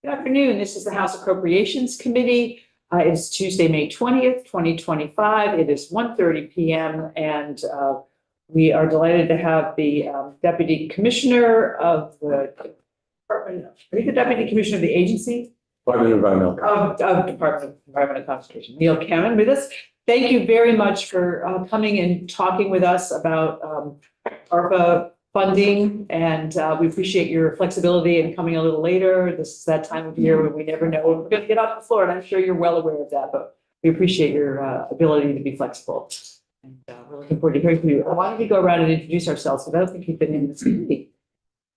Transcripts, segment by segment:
Good afternoon. This is the House Appropriations Committee. It's Tuesday, May 20th, 2025. It is 1:30 p.m. and we are delighted to have the Deputy Commissioner of the Department, the Deputy Commissioner of the agency? Department of Environmental Department of Environmental Conservation, Neil Cameron, with us. Thank you very much for coming and talking with us about ARPA funding, and we appreciate your flexibility and coming a little later. This is that time of year when we never know when we're going to get off the floor, and I'm sure you're well aware of that, but we appreciate your ability to be flexible. And we're looking forward to hearing from you. Why don't we go around and introduce ourselves? Because I don't think you've been in this committee.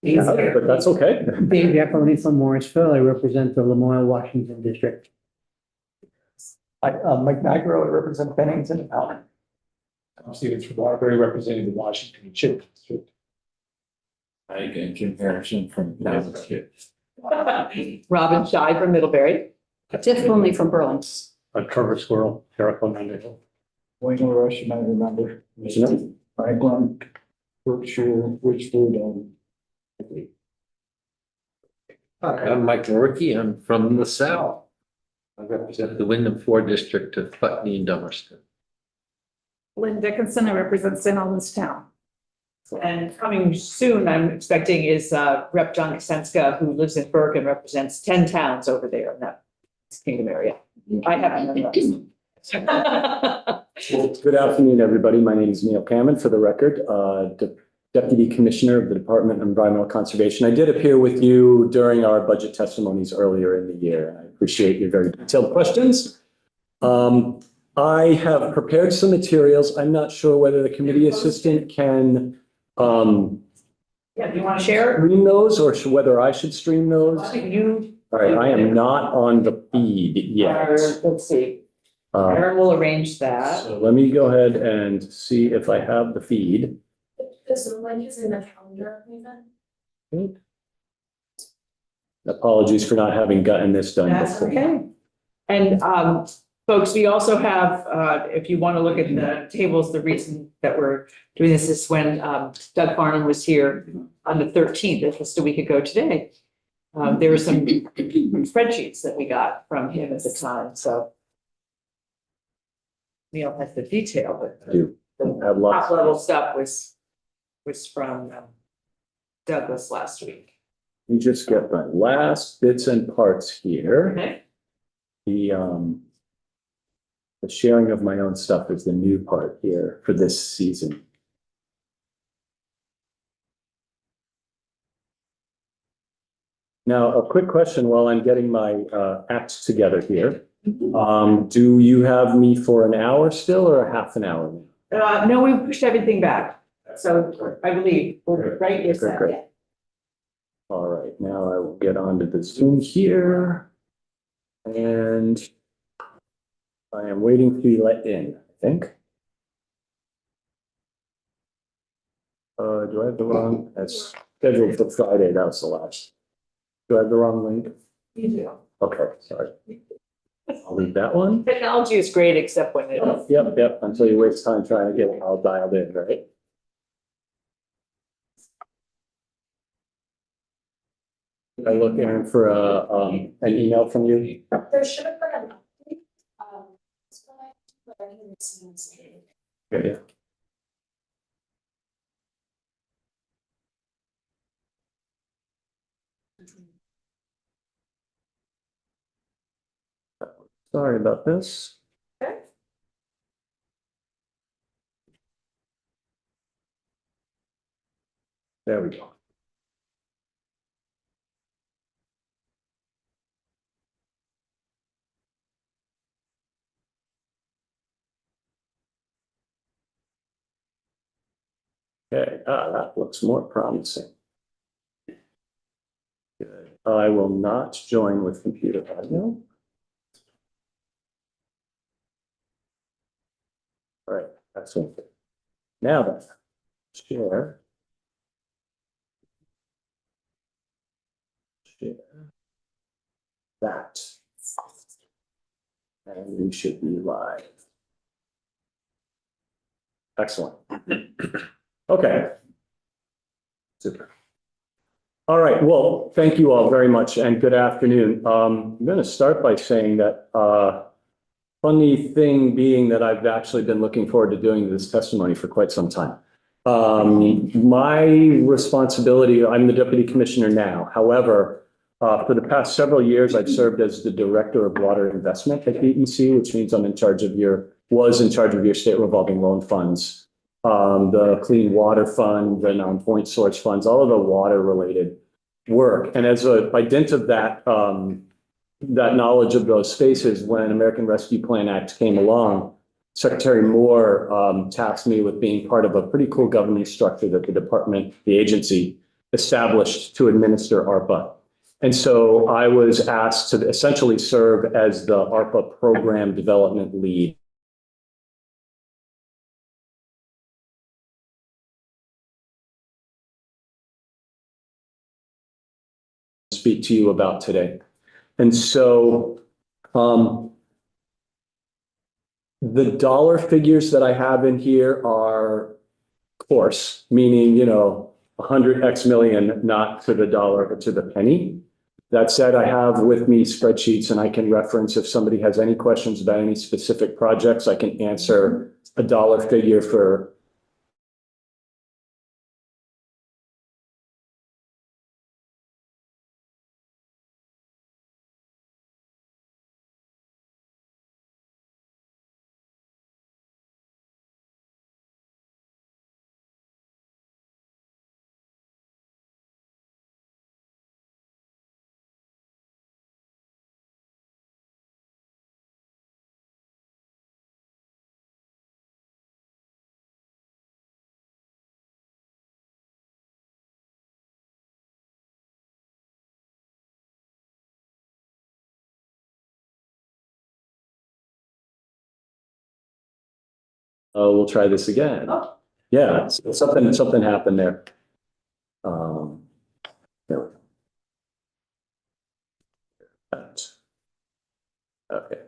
Yeah, but that's okay. Dave Jacqueline from Morrisville. I represent the Lamoille, Washington district. Mike Magro, I represent Bennington and Allen. I'm Stevens from Waterbury, representing the Washington and Chip District. Hi again, Jim Harrison from Massachusetts. Robin Scheid from Middlebury. Tiff Boonley from Burlington. Trevor Squirrel, Jericho Underhill. Wayne Rush, you might remember. Franklin, Berkshire, Richford, and Hi, I'm Mike Loricky. I'm from the South. I represent the Wyndham 4 district of Putney and Dummerston. Lynn Dickinson, I represent St. Albans Town. And coming soon, I'm expecting, is Rep. John Kasenska, who lives in Burke and represents 10 towns over there in that Kingdom area. I haven't known that. Well, good afternoon, everybody. My name is Neil Cameron, for the record, Deputy Commissioner of the Department of Environmental Conservation. I did appear with you during our budget testimonies earlier in the year. I appreciate your very detailed questions. I have prepared some materials. I'm not sure whether the committee assistant can Yeah, do you want to share? stream those, or whether I should stream those. You, All right, I am not on the feed yet. let's see. Aaron will arrange that. So let me go ahead and see if I have the feed. This link is in the calendar, maybe? Apologies for not having gotten this done That's before. okay. And folks, we also have, if you want to look at the tables, the reason that we're doing this is when Doug Farnham was here on the 13th, just a week ago today. There were some spreadsheets that we got from him at the time, so. Neil has the detail, but I do. the I have lots. top level stuff was from Douglas last week. Let me just get my last bits and parts here. Okay. The sharing of my own stuff is the new part here for this season. Now, a quick question while I'm getting my act together here. Do you have me for an hour still or a half an hour? No, we pushed everything back. So I believe we're right. Yes, Great, great. All right, now I will get onto the Zoom here. And I am waiting to be let in, I think. Do I have the wrong, that's scheduled for Friday, that was the last. Do I have the wrong link? You do. Okay, sorry. I'll leave that one. Technology is great, except when it. Yep, until you waste time trying to get it all dialed in, right? Did I look, Aaron, for an email from you? There should have been an update. But I can see it. Okay, yeah. Sorry about this. Okay. There we go. Okay, that looks more promising. Good. I will not join with computer audio. All right, excellent. Now then, share. Share that. And we should be live. Excellent. Okay. Super. All right, well, thank you all very much and good afternoon. I'm going to start by saying that funny thing being that I've actually been looking forward to doing this testimony for quite some time. My responsibility, I'm the deputy commissioner now. However, for the past several years, I've served as the director of water investment at DEC, which means I'm in charge of was in charge of your state revolving loan funds, the Clean Water Fund, the non-point source funds, all of the water related work. And by dint of that knowledge of those spaces, when American Rescue Plan Act came along, Secretary Moore tasked me with being part of a pretty cool governance structure that the agency established to administer ARPA. And so I was asked to essentially serve as the ARPA program development lead. Speak to you about today. And so the dollar figures that I have in here are coarse, meaning, 100x million, not to the dollar, but to the penny. That said, I have with me spreadsheets and I can reference if somebody has any questions about any specific projects, I can answer a dollar figure for we'll try this again. Oh. Yeah, something happened there. There we go. Okay,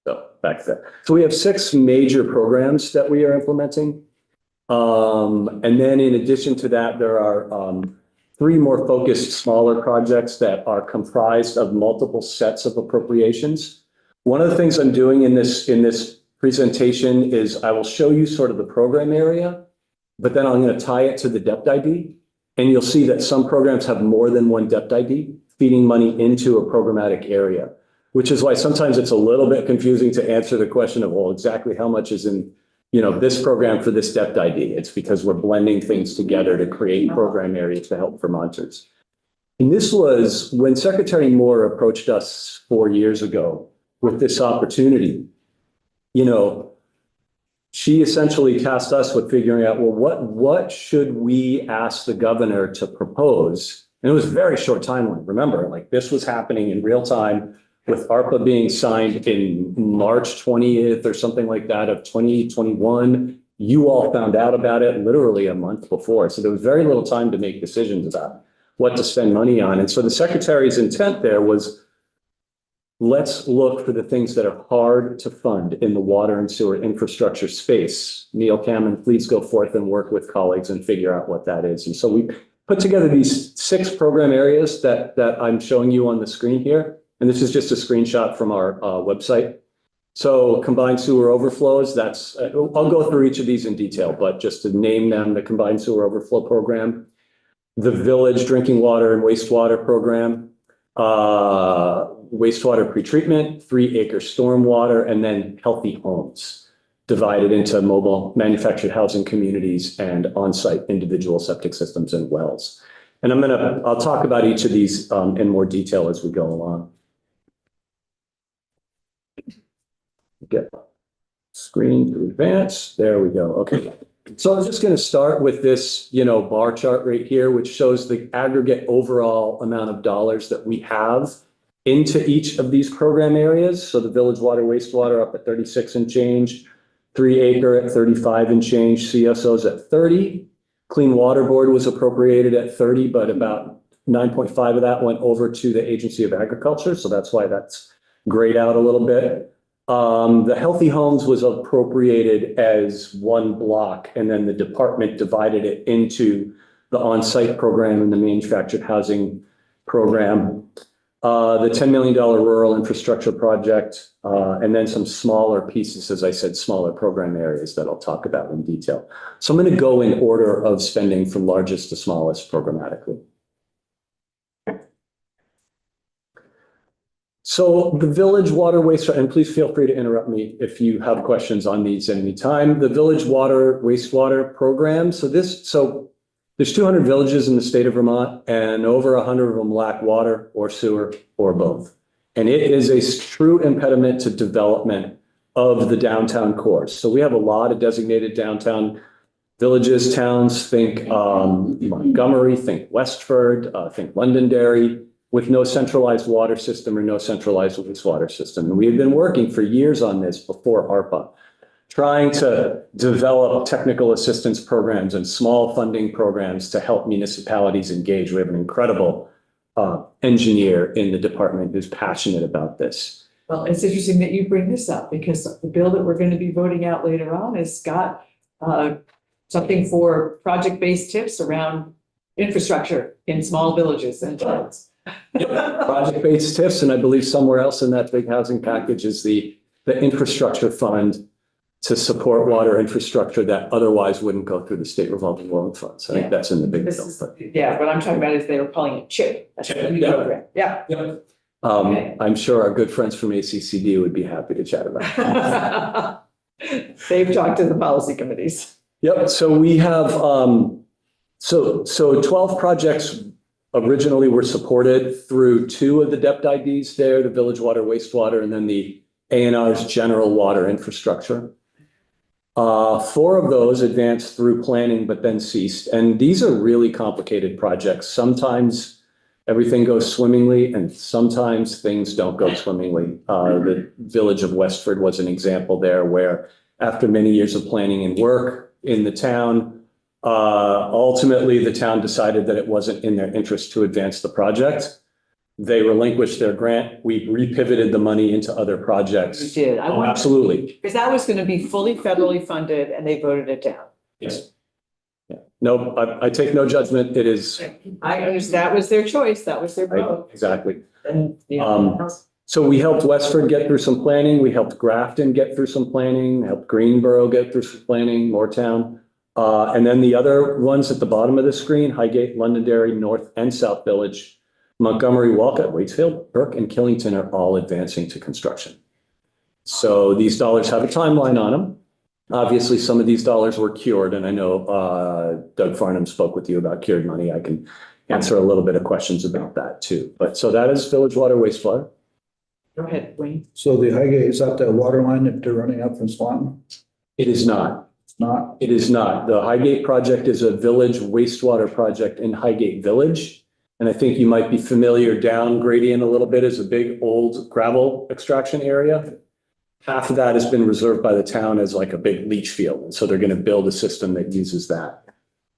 so back there. So we have 6 major programs that we are implementing. And then in addition to that, there are 3 more focused smaller projects that are comprised of multiple sets of appropriations. One of the things I'm doing in this presentation is I will show you sort of the program area, but then I'm going to tie it to the DEPT ID. And you'll see that some programs have more than one DEPT ID feeding money into a programmatic area, which is why sometimes it's a little bit confusing to answer the question of, well, exactly how much is in, this program for this DEPT ID. It's because we're blending things together to create program areas to help Vermonters. And this was when Secretary Moore approached us 4 years ago with this opportunity. She essentially tasked us with figuring out, well, what should we ask the governor to propose? And it was a very short timeline. Remember, like this was happening in real time with ARPA being signed in March 20th or something like that of 2021. You all found out about it literally a month before. So there was very little time to make decisions about what to spend money on. And so the secretary's intent there was, let's look for the things that are hard to fund in the water and sewer infrastructure space. Neil Cameron, please go forth and work with colleagues and figure out what that is. And so we put together these 6 program areas that I'm showing you on the screen here. And this is just a screenshot from our website. So combined sewer overflows, I'll go through each of these in detail, but just to name them, the combined sewer overflow program, the village drinking water and wastewater program, wastewater pretreatment, 3-acre stormwater, and then healthy homes divided into mobile manufactured housing communities and on-site individual septic systems and wells. And I'll talk about each of these in more detail as we go along. Get screen to advance. There we go. Okay. So I'm just going to start with this, bar chart right here, which shows the aggregate overall amount of dollars that we have into each of these program areas. So the village water, wastewater up at 36 and change, 3-acre at 35 and change, CSOs at 30. Clean Water Board was appropriated at 30, but about 9.5 of that went over to the Agency of Agriculture. So that's why that's grayed out a little bit. The Healthy Homes was appropriated as one block, and then the department divided it into the on-site program and the manufactured housing program, the $10 million rural infrastructure project, and then some smaller pieces, as I said, smaller program areas that I'll talk about in detail. So I'm going to go in order of spending from largest to smallest programmatically. So the village water wastewater, and please feel free to interrupt me if you have questions on these at any time. The village water wastewater program. So there's 200 villages in the state of Vermont, and over 100 of them lack water or sewer or both. And it is a true impediment to development of the downtown core. So we have a lot of designated downtown villages, towns. Think Montgomery, think Westford, think Londonderry, with no centralized water system or no centralized wastewater system. And we have been working for years on this before ARPA, trying to develop technical assistance programs and small funding programs to help municipalities engage. We have an incredible engineer in the department who's passionate about this. Well, it's interesting that you bring this up because the bill that we're going to be voting out later on has got something for project-based tips around infrastructure in small villages and towns. Project-based tips, and I believe somewhere else in that big housing package is the infrastructure fund to support water infrastructure that otherwise wouldn't go through the state revolving loan funds. I think that's in the big This bill. is, yeah, what I'm talking about is they were calling it CHIP. That's a new Yeah. program. Yeah. Okay. I'm sure our good friends from ACCD would be happy to chat about it. They've talked to the policy committees. Yep, so we have, so 12 projects originally were supported through 2 of the DEPT IDs there, the village water, wastewater, and then the A&R's general water infrastructure. 4 of those advanced through planning, but then ceased. And these are really complicated projects. Sometimes everything goes swimmingly and sometimes things don't go swimmingly. The village of Westford was an example there where after many years of planning and work in the town, ultimately the town decided that it wasn't in their interest to advance the project. They relinquished their grant. We repivoted the money into other projects. You did. I Oh, wonder, absolutely. because that was going to be fully federally funded and they voted it down. Yes. Yeah. No, I take no judgment. It is. I understand. That was their choice. That was their vote. Exactly. And, you Um, know, So we helped Westford get through some planning. We helped Grafton get through some planning, helped Greenboro get through some planning, Moortown. And then the other ones at the bottom of the screen, Highgate, Londonderry, North and South Village, Montgomery, Walcott, Waitsfield, Burke, and Killington are all advancing to construction. So these dollars have a timeline on them. Obviously, some of these dollars were cured, and I know Doug Farnham spoke with you about cured money. I can answer a little bit of questions about that too. But so that is village water, wastewater. go ahead, Wayne. So the Highgate, is that the water line that they're running up from Swanton? It is not. It's not? It is not. The Highgate project is a village wastewater project in Highgate Village. And I think you might be familiar, down gradient a little bit is a big old gravel extraction area. Half of that has been reserved by the town as like a big leach field. And so they're going to build a system that uses that.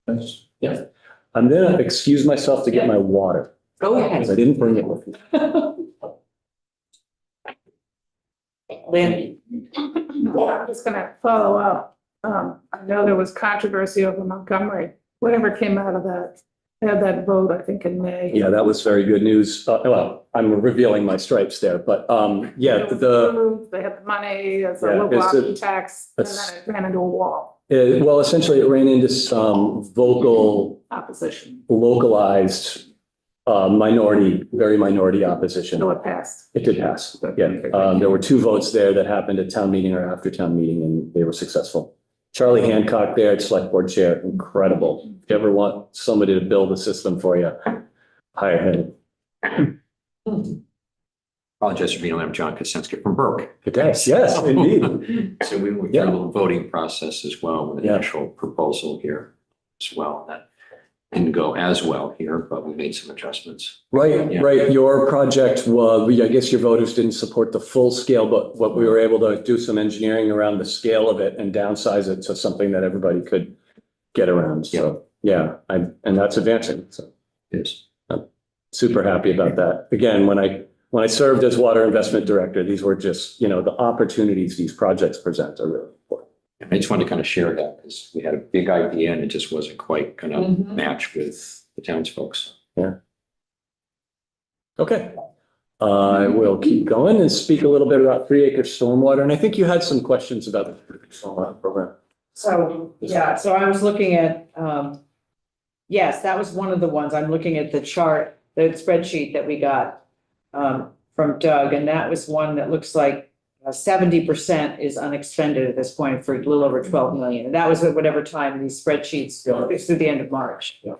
That's, Yeah. I'm going to excuse myself to get my water Go because I ahead. didn't bring it with me. Lynn, I'm just gonna follow up. I know there was controversy over Montgomery, whatever came out of that. They had that vote, I think, in May. Yeah, that was very good news. Well, I'm revealing my stripes there, but yeah, It was the. approved, They had the money as a Yeah, local it's a- option tax, and it's- then it ran into a wall, Well, essentially it ran into some vocal, opposition, localized, very minority opposition. so it passed. It did pass. Yeah. There were 2 votes there that happened at town meeting or after town meeting and they were successful. Charlie Hancock there, select board chair, incredible. If you ever want somebody to build a system for you, hire him. Apologize for being late. I'm John Kosinski from Burke. Good day. Yes, indeed. So we went Yeah. through a little voting process as well with the Yeah. initial proposal here as well. That didn't go as well here, but we made some adjustments. Right, Yeah. right. Your project was, I guess your voters didn't support the full scale, but what we were able to do some engineering around the scale of it and downsize it to something that everybody could get around. So, yeah, and that's advancing. So Yes. super happy about that. Again, when I served as water investment director, these were just, the opportunities these projects present are really important. I just wanted to kind of share that because we had a big idea and it just wasn't quite going to Mhm. match with the townsfolk. Okay. I will keep going and speak a little bit about 3-acre stormwater. And I think you had some questions about the 3-acre stormwater program. So, yeah, so I was looking at, yes, that was one of the ones. I'm looking at the chart, the spreadsheet that we got from Doug, and that was one that looks like 70% is unexpended at this point for a little over 12 million. And that was at whatever time these spreadsheets, it's through the end of March. Yeah.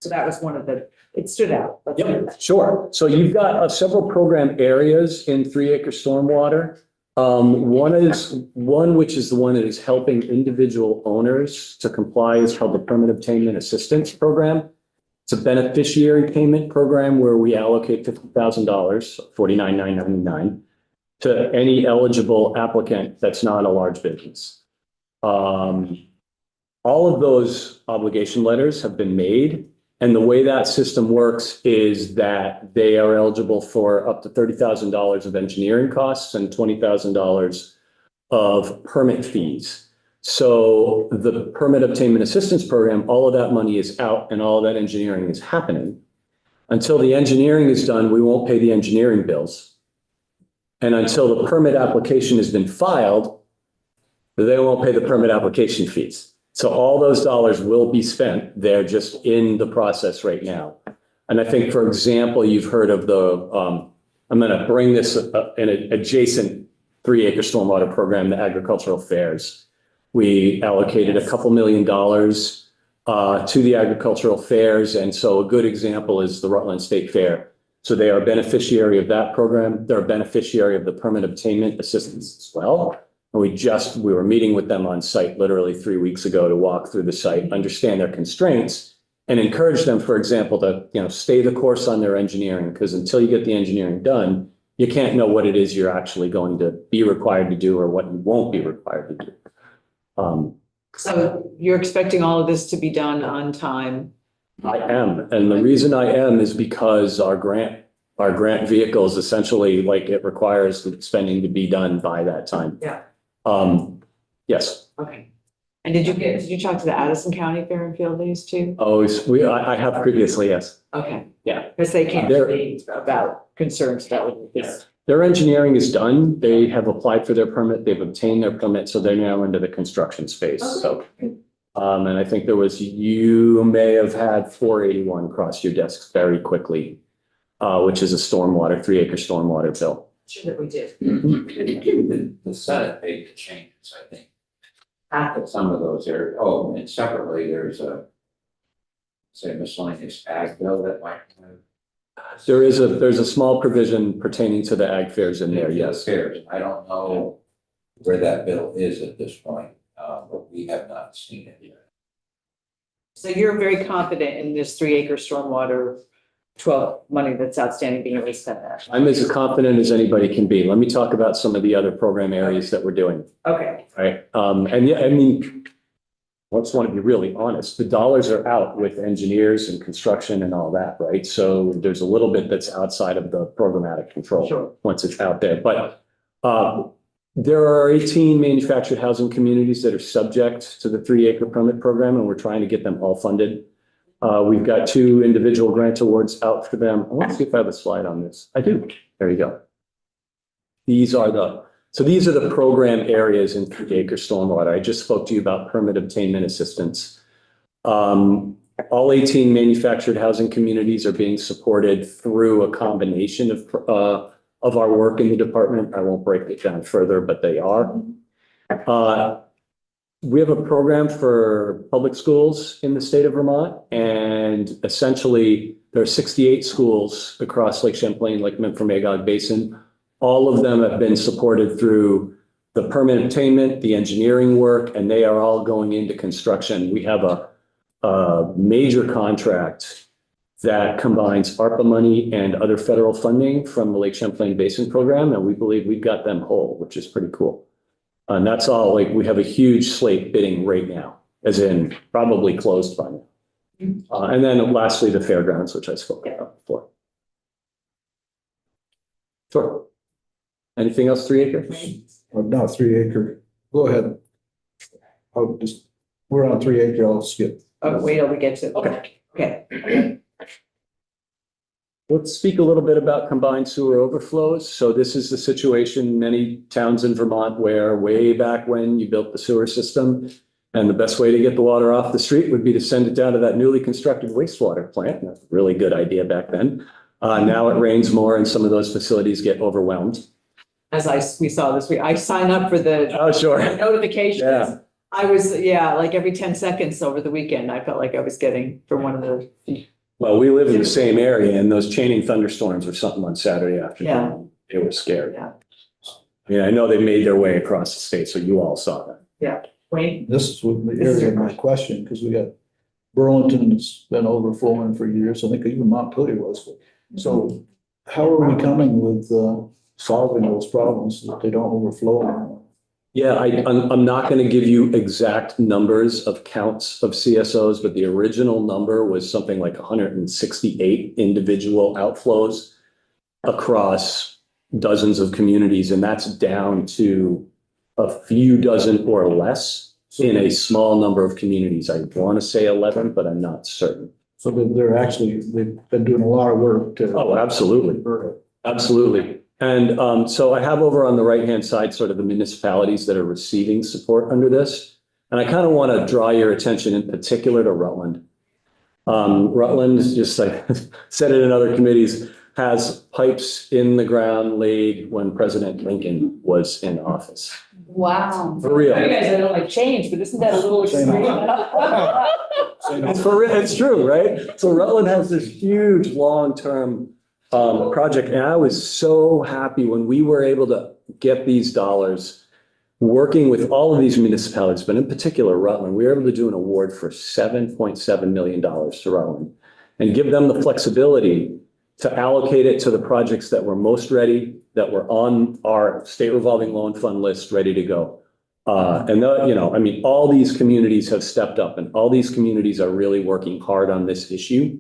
So that was one of the, it stood out. Yep, sure. So you've got several program areas in 3-acre stormwater. One which is the one that is helping individual owners to comply is called the Permit Obtainment Assistance Program. It's a beneficiary payment program where we allocate $50,000, $49,999, to any eligible applicant that's not a large business. All of those obligation letters have been made. And the way that system works is that they are eligible for up to $30,000 of engineering costs and $20,000 of permit fees. So the Permit Obtainment Assistance Program, all of that money is out and all of that engineering is happening. Until the engineering is done, we won't pay the engineering bills. And until the permit application has been filed, they won't pay the permit application fees. So all those dollars will be spent. They're just in the process right now. And I think, for example, you've heard of the, I'm going to bring this in an adjacent 3-acre stormwater program, the agricultural fairs. We allocated a couple $2 million to the agricultural fairs. And so a good example is the Rutland State Fair. So they are a beneficiary of that program. They're a beneficiary of the permit obtainment assistance as well. And we were meeting with them on site literally 3 weeks ago to walk through the site, understand their constraints, and encourage them, for example, to stay the course on their engineering, because until you get the engineering done, you can't know what it is you're actually going to be required to do or what you won't be required to do. So you're expecting all of this to be done on time? I am, and the reason I am is because our grant vehicle is essentially like it requires the spending to be done by that time. Yeah. Yes. Okay. And did you talk to the Addison County Fair and Field Days too? Oh, I have previously, yes. Okay. Yeah. Because they can't They're- speak about concerns about this. Their engineering is done. They have applied for their permit. They've obtained their permit, so they're now into the construction space. So, and I think you may have had 481 cross your desks very quickly, which is a 3-acre stormwater bill. Sure that we did. The Senate made the changes, I think. But some of those are, and separately, there's a, say, miscellaneous ag bill that might. There's a small provision pertaining to the ag fairs in there, yes. Fairs. I don't know where that bill is at this point, but we have not seen it yet. So you're very confident in this 3-acre stormwater 12 money that's outstanding being able to spend that? I'm as confident as anybody can be. Let me talk about some of the other program areas that we're doing. Okay. Right. And yeah, I mean, I just want to be really honest. The dollars are out with engineers and construction and all that, right? So there's a little bit that's outside of the programmatic control. Sure. Once it's out there. But there are 18 manufactured housing communities that are subject to the 3-acre permit program, and we're trying to get them all funded. We've got 2 individual grant awards out for them. I want to see if I have a slide on this. I do. There you go. These are the program areas in 3-acre stormwater. I just spoke to you about permit obtainment assistance. All 18 manufactured housing communities are being supported through a combination of our work in the department. I won't break it down further, but they are. We have a program for public schools in the state of Vermont, and essentially there are 68 schools across Lake Champlain, Lake Memphremagog Basin. All of them have been supported through the permit obtainment, the engineering work, and they are all going into construction. We have a major contract that combines ARPA money and other federal funding from the Lake Champlain Basin program, and we believe we've got them whole, which is pretty cool. And that's all, like, we have a huge slate bidding right now, as in probably closed by now. And then lastly, the fairgrounds, which I spoke about before. Sure. Anything else, 3-acre? No, 3-acre. Go ahead. we're on 3 acre, I'll skip. Oh, wait till we get to. Okay. Okay. Let's speak a little bit about combined sewer overflows. So this is the situation in many towns in Vermont where way back when you built the sewer system, and the best way to get the water off the street would be to send it down to that newly constructed wastewater plant. That's a really good idea back then. Now it rains more and some of those facilities get overwhelmed. We saw this week, I signed up for the Oh, sure. notifications. Yeah. I was, yeah, like every 10 seconds over the weekend, I felt like I was getting from one of the, Well, we live in the same area and those chaining thunderstorms or something on Saturday afternoon. Yeah. They were scary. Yeah. I mean, I know they made their way across the state, so you all saw that. Wayne. This is what the area of my question, because we got Burlington that's been overflowing for years. I think even Montpelier was. So how are we coming with solving those problems so that they don't overflow anymore? Yeah, I'm not going to give you exact numbers of counts of CSOs, but the original number was something like 168 individual outflows across dozens of communities. And that's down to a few dozen or less in a small number of communities. I want to say 11, but I'm not certain. So they've been doing a lot of work to. Oh, absolutely. Absolutely. And so I have over on the right-hand side, sort of the municipalities that are receiving support under this. And I kind of want to draw your attention in particular to Rutland. Rutland, just like said it in other committees, has pipes in the ground laid when President Lincoln was in office. Wow. For real. You guys don't like change, but isn't that a little extreme? It's for real, it's true, right? So Rutland has this huge long-term project, and I was so happy when we were able to get these dollars, working with all of these municipalities, but in particular Rutland. We were able to do an award for $7.7 million to Rutland and give them the flexibility to allocate it to the projects that were most ready, that were on our state revolving loan fund list, ready to go. I mean, all these communities have stepped up and all these communities are really working hard on this issue.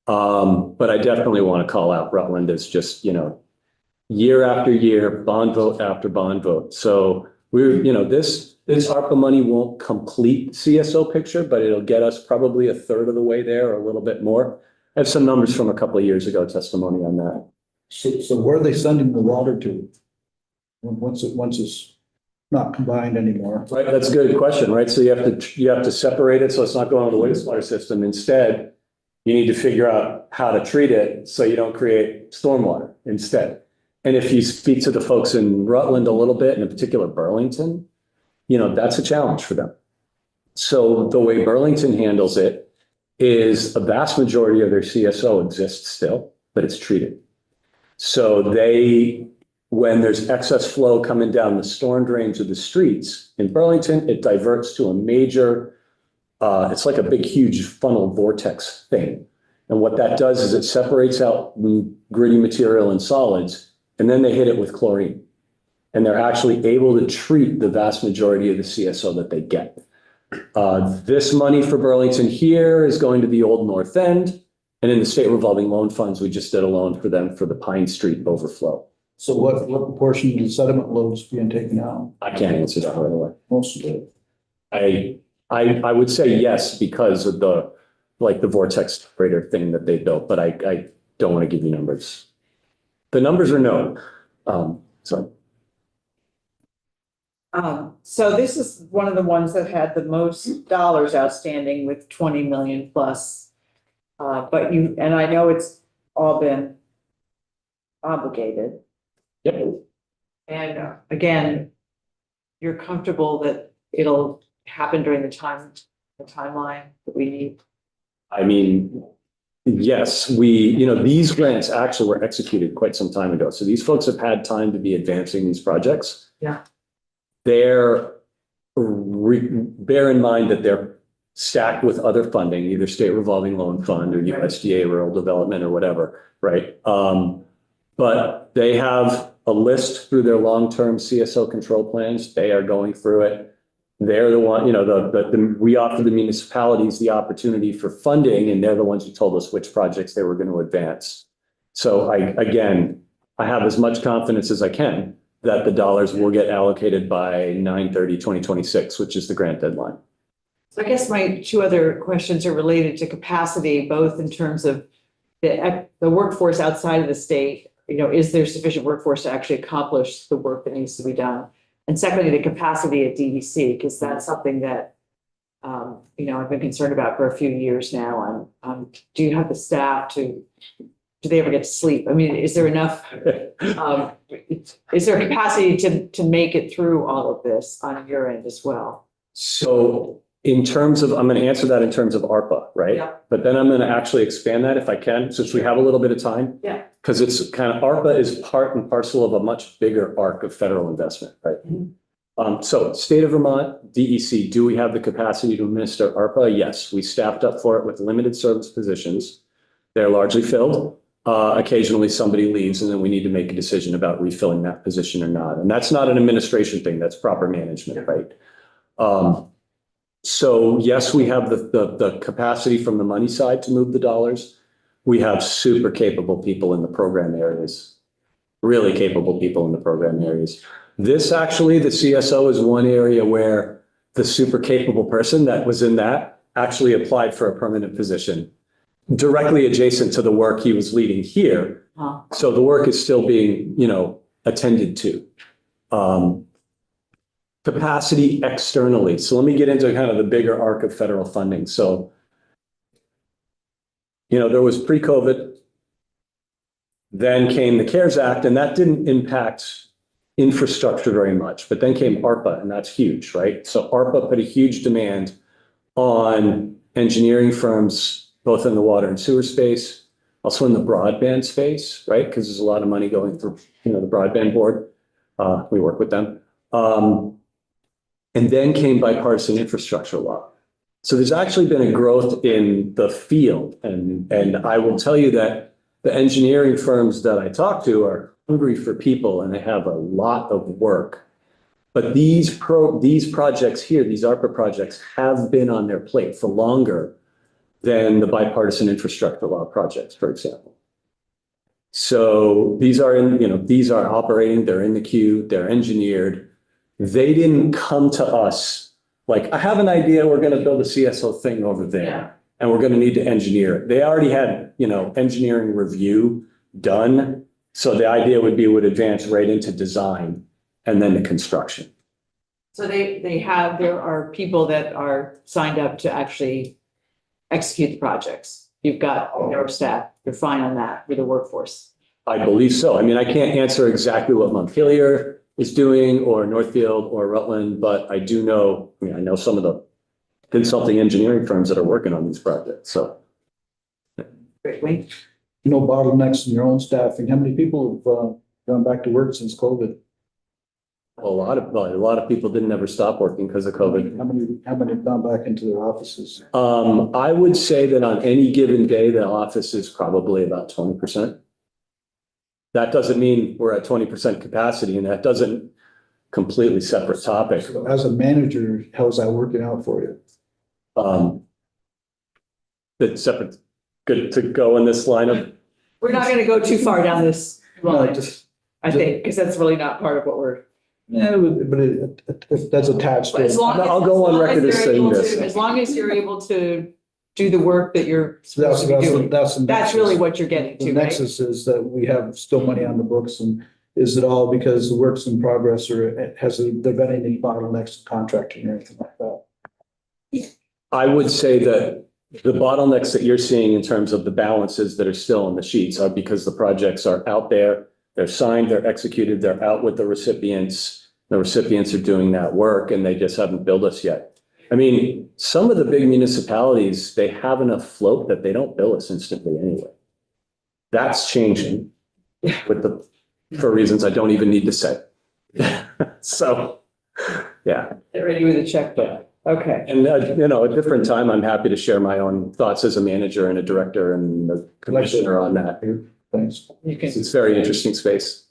But I definitely want to call out Rutland as just, year after year, bond vote after bond vote. So this ARPA money won't complete CSO picture, but it'll get us probably a third of the way there, or a little bit more. I have some numbers from a couple of years ago, testimony on that. So where are they sending the water to? Once it's not combined anymore? Right, that's a good question, right? So you have to separate it so it's not going to the wastewater system. Instead, you need to figure out how to treat it so you don't create stormwater instead. And if you speak to the folks in Rutland a little bit, and in particular Burlington, that's a challenge for them. So the way Burlington handles it is a vast majority of their CSO exists still, but it's treated. So when there's excess flow coming down the storm drains of the streets in Burlington, it diverts to a major, it's like a big, huge funnel vortex thing. And what that does is it separates out gritty material and solids, and then they hit it with chlorine. And they're actually able to treat the vast majority of the CSO that they get. This money for Burlington here is going to the old North End. And in the state revolving loan funds, we just did a loan for them for the Pine Street overflow. So what proportion of the sediment loads being taken out? I can't answer that right away. Most of it. I would say yes, because of the vortex separator thing that they built, but I don't want to give you numbers. The numbers are no. So this is one of the ones that had the most dollars outstanding with 20 million plus. And I know it's all been obligated. Yep. And again, you're comfortable that it'll happen during the timeline that we need? I mean, yes, these grants actually were executed quite some time ago. So these folks have had time to be advancing these projects. Yeah. Bear in mind that they're stacked with other funding, either state revolving loan fund or USDA rural development or whatever, right? But they have a list through their long-term CSO control plans. They are going through it. They're the one, we offer the municipalities the opportunity for funding, and they're the ones who told us which projects they were going to advance. So I have as much confidence as I can that the dollars will get allocated by 9/30/2026, which is the grant deadline. So I guess my two other questions are related to capacity, both in terms of the workforce outside of the state. Is there sufficient workforce to actually accomplish the work that needs to be done? And secondly, the capacity at DEC, because that's something that, I've been concerned about for a few years now. Do you have the staff do they ever get to sleep? I mean, is there enough, is there capacity to make it through all of this on your end as well? So in terms of, I'm going to answer that in terms of ARPA, right? Yeah. But then I'm going to actually expand that if I can, since we have a little bit of time. Yeah. Because it's kind of, ARPA is part and parcel of a much bigger arc of federal investment, right? So state of Vermont, DEC, do we have the capacity to administer ARPA? Yes, we staffed up for it with limited service positions. They're largely filled. Occasionally somebody leaves and then we need to make a decision about refilling that position or not. And that's not an administration thing, that's proper management, right? So yes, we have the capacity from the money side to move the dollars. We have super capable people in the program areas, really capable people in the program areas. This actually, the CSO is one area where the super capable person that was in that actually applied for a permanent position directly adjacent to the work he was leading here. So the work is still being, attended to. Capacity externally. So let me get into kind of the bigger arc of federal funding. So, there was pre-COVID, then came the CARES Act, and that didn't impact infrastructure very much, but then came ARPA, and that's huge, right? So ARPA put a huge demand on engineering firms, both in the water and sewer space, also in the broadband space, right? Because there's a lot of money going through, the broadband board. We work with them. And then came bipartisan infrastructure law. So there's actually been a growth in the field. And I will tell you that the engineering firms that I talk to are hungry for people and they have a lot of work. But these projects here, these ARPA projects, have been on their plate for longer than the bipartisan infrastructure law projects, for example. So these are operating, they're in the queue, they're engineered. They didn't come to us like, I have an idea, we're going to build a CSO thing over there, and we're going to need to engineer it. They already had, engineering review done. So the idea would advance right into design and then to construction. So there are people that are signed up to actually execute the projects. You've got your staff, you're fine on that with the workforce. I believe so. I mean, I can't answer exactly what Montpelier is doing or Northfield or Rutland, but I do know, I know some of the consulting engineering firms that are working on these projects, so. Great, Wayne. Bottlenecks in your own staffing. How many people have gone back to work since COVID? A lot of people didn't ever stop working because of COVID. How many have gone back into their offices? I would say that on any given day, the office is probably about 20%. That doesn't mean we're at 20% capacity, and that doesn't completely separate topic. So as a manager, how's that working out for you? It's separate. Good to go in this line of. We're not going to go too far down this line, I just- think, because that's really not part of what we're. Yeah, but that's attached But as to. long as, I'll go on record as you're saying able this. as long as you're able to do the work that you're supposed to be doing, that's really what you're getting The to, right? nexus is that we have still money on the books, and is it all because the work's in progress, or has there been any bottlenecks, contracting or anything like that? I would say that the bottlenecks that you're seeing in terms of the balances that are still on the sheets are because the projects are out there, they're signed, they're executed, they're out with the recipients. The recipients are doing that work and they just haven't billed us yet. I mean, some of the big municipalities, they have enough float that they don't bill us instantly anyway. That's changing for reasons I don't even need to say. So, yeah. Get ready with a checkbook. Okay. And, a different time, I'm happy to share my own thoughts as a manager and a director and a commissioner on that. Thanks. You can, It's a very interesting space.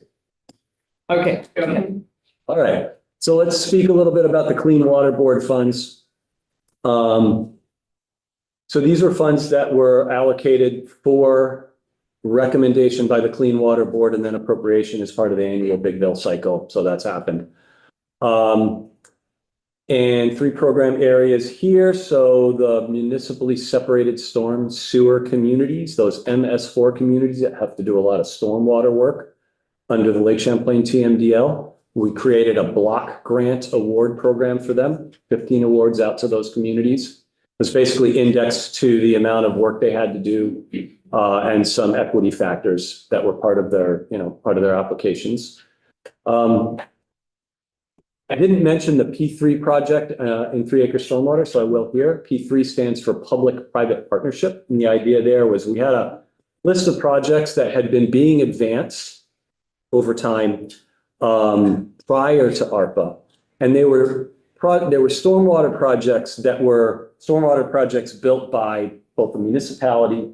okay, go ahead. All right. So let's speak a little bit about the Clean Water Board funds. So these are funds that were allocated for recommendation by the Clean Water Board, and then appropriation as part of the annual big bill cycle. So that's happened. And 3 program areas here. So the municipally separated storm sewer communities, those MS4 communities that have to do a lot of stormwater work under the Lake Champlain TMDL. We created a block grant award program for them, 15 awards out to those communities. It's basically indexed to the amount of work they had to do and some equity factors that were part of their, part of their applications. I didn't mention the P3 project in 3 acre stormwater, so I will here. P3 stands for public-private partnership. And the idea there was we had a list of projects that had been being advanced over time prior to ARPA. And there were stormwater projects that were stormwater projects built by both the municipality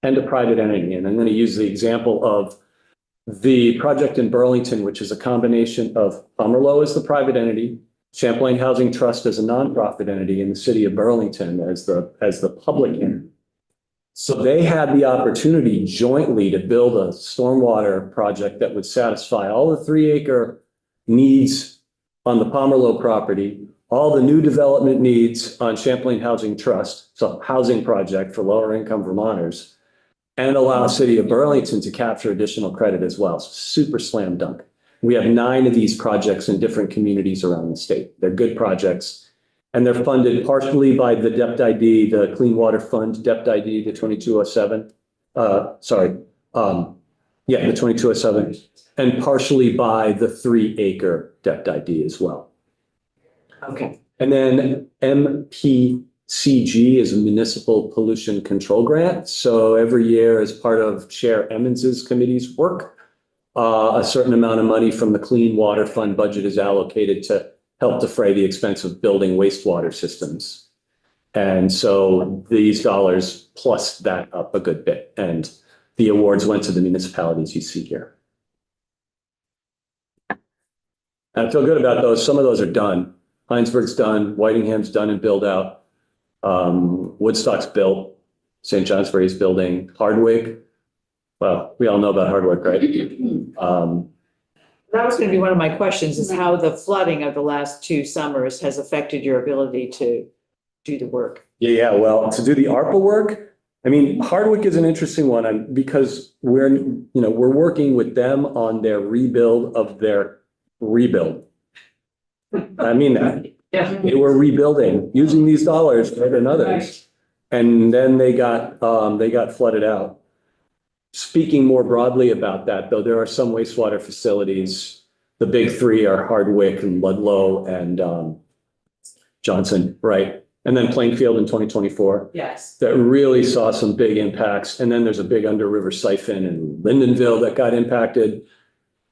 and a private entity. And I'm going to use the example of the project in Burlington, which is a combination of Pomerleau as the private entity, Champlain Housing Trust as a nonprofit entity, and the city of Burlington as the public entity. So they had the opportunity jointly to build a stormwater project that would satisfy all the 3 acre needs on the Pomerleau property, all the new development needs on Champlain Housing Trust, so housing project for lower income Vermonters, and allow the city of Burlington to capture additional credit as well. So super slam dunk. We have 9 of these projects in different communities around the state. They're good projects. And they're funded partially by the DEPT ID, the Clean Water Fund, DEPT ID, the 2207. The 2207. And partially by the 3 acre DEPT ID as well. Okay. And then MPCG is a municipal pollution control grant. So every year as part of Chair Emmons's committee's work, a certain amount of money from the Clean Water Fund budget is allocated to help defray the expense of building wastewater systems. And so these dollars plus that up a good bit. And the awards went to the municipalities you see here. And I feel good about those. Some of those are done. Heinsberg's done, Whitingham's done and build out. Woodstock's built, St. Johnsbury's building, Hardwick. Well, we all know about Hardwick, right? That was going to be one of my questions, is how the flooding of the last 2 summers has affected your ability to do the work. Yeah, well, to do the ARPA work, I mean, Hardwick is an interesting one because we're working with them on their rebuild of their rebuild. I mean that. Yeah. They were rebuilding using these dollars better than others. And then they got flooded out. Speaking more broadly about that, though, there are some wastewater facilities. The big 3 are Hardwick and Ludlow and Johnson, right? And then Plainfield in 2024. Yes. That really saw some big impacts. And then there's a big under river siphon in Lindenville that got impacted.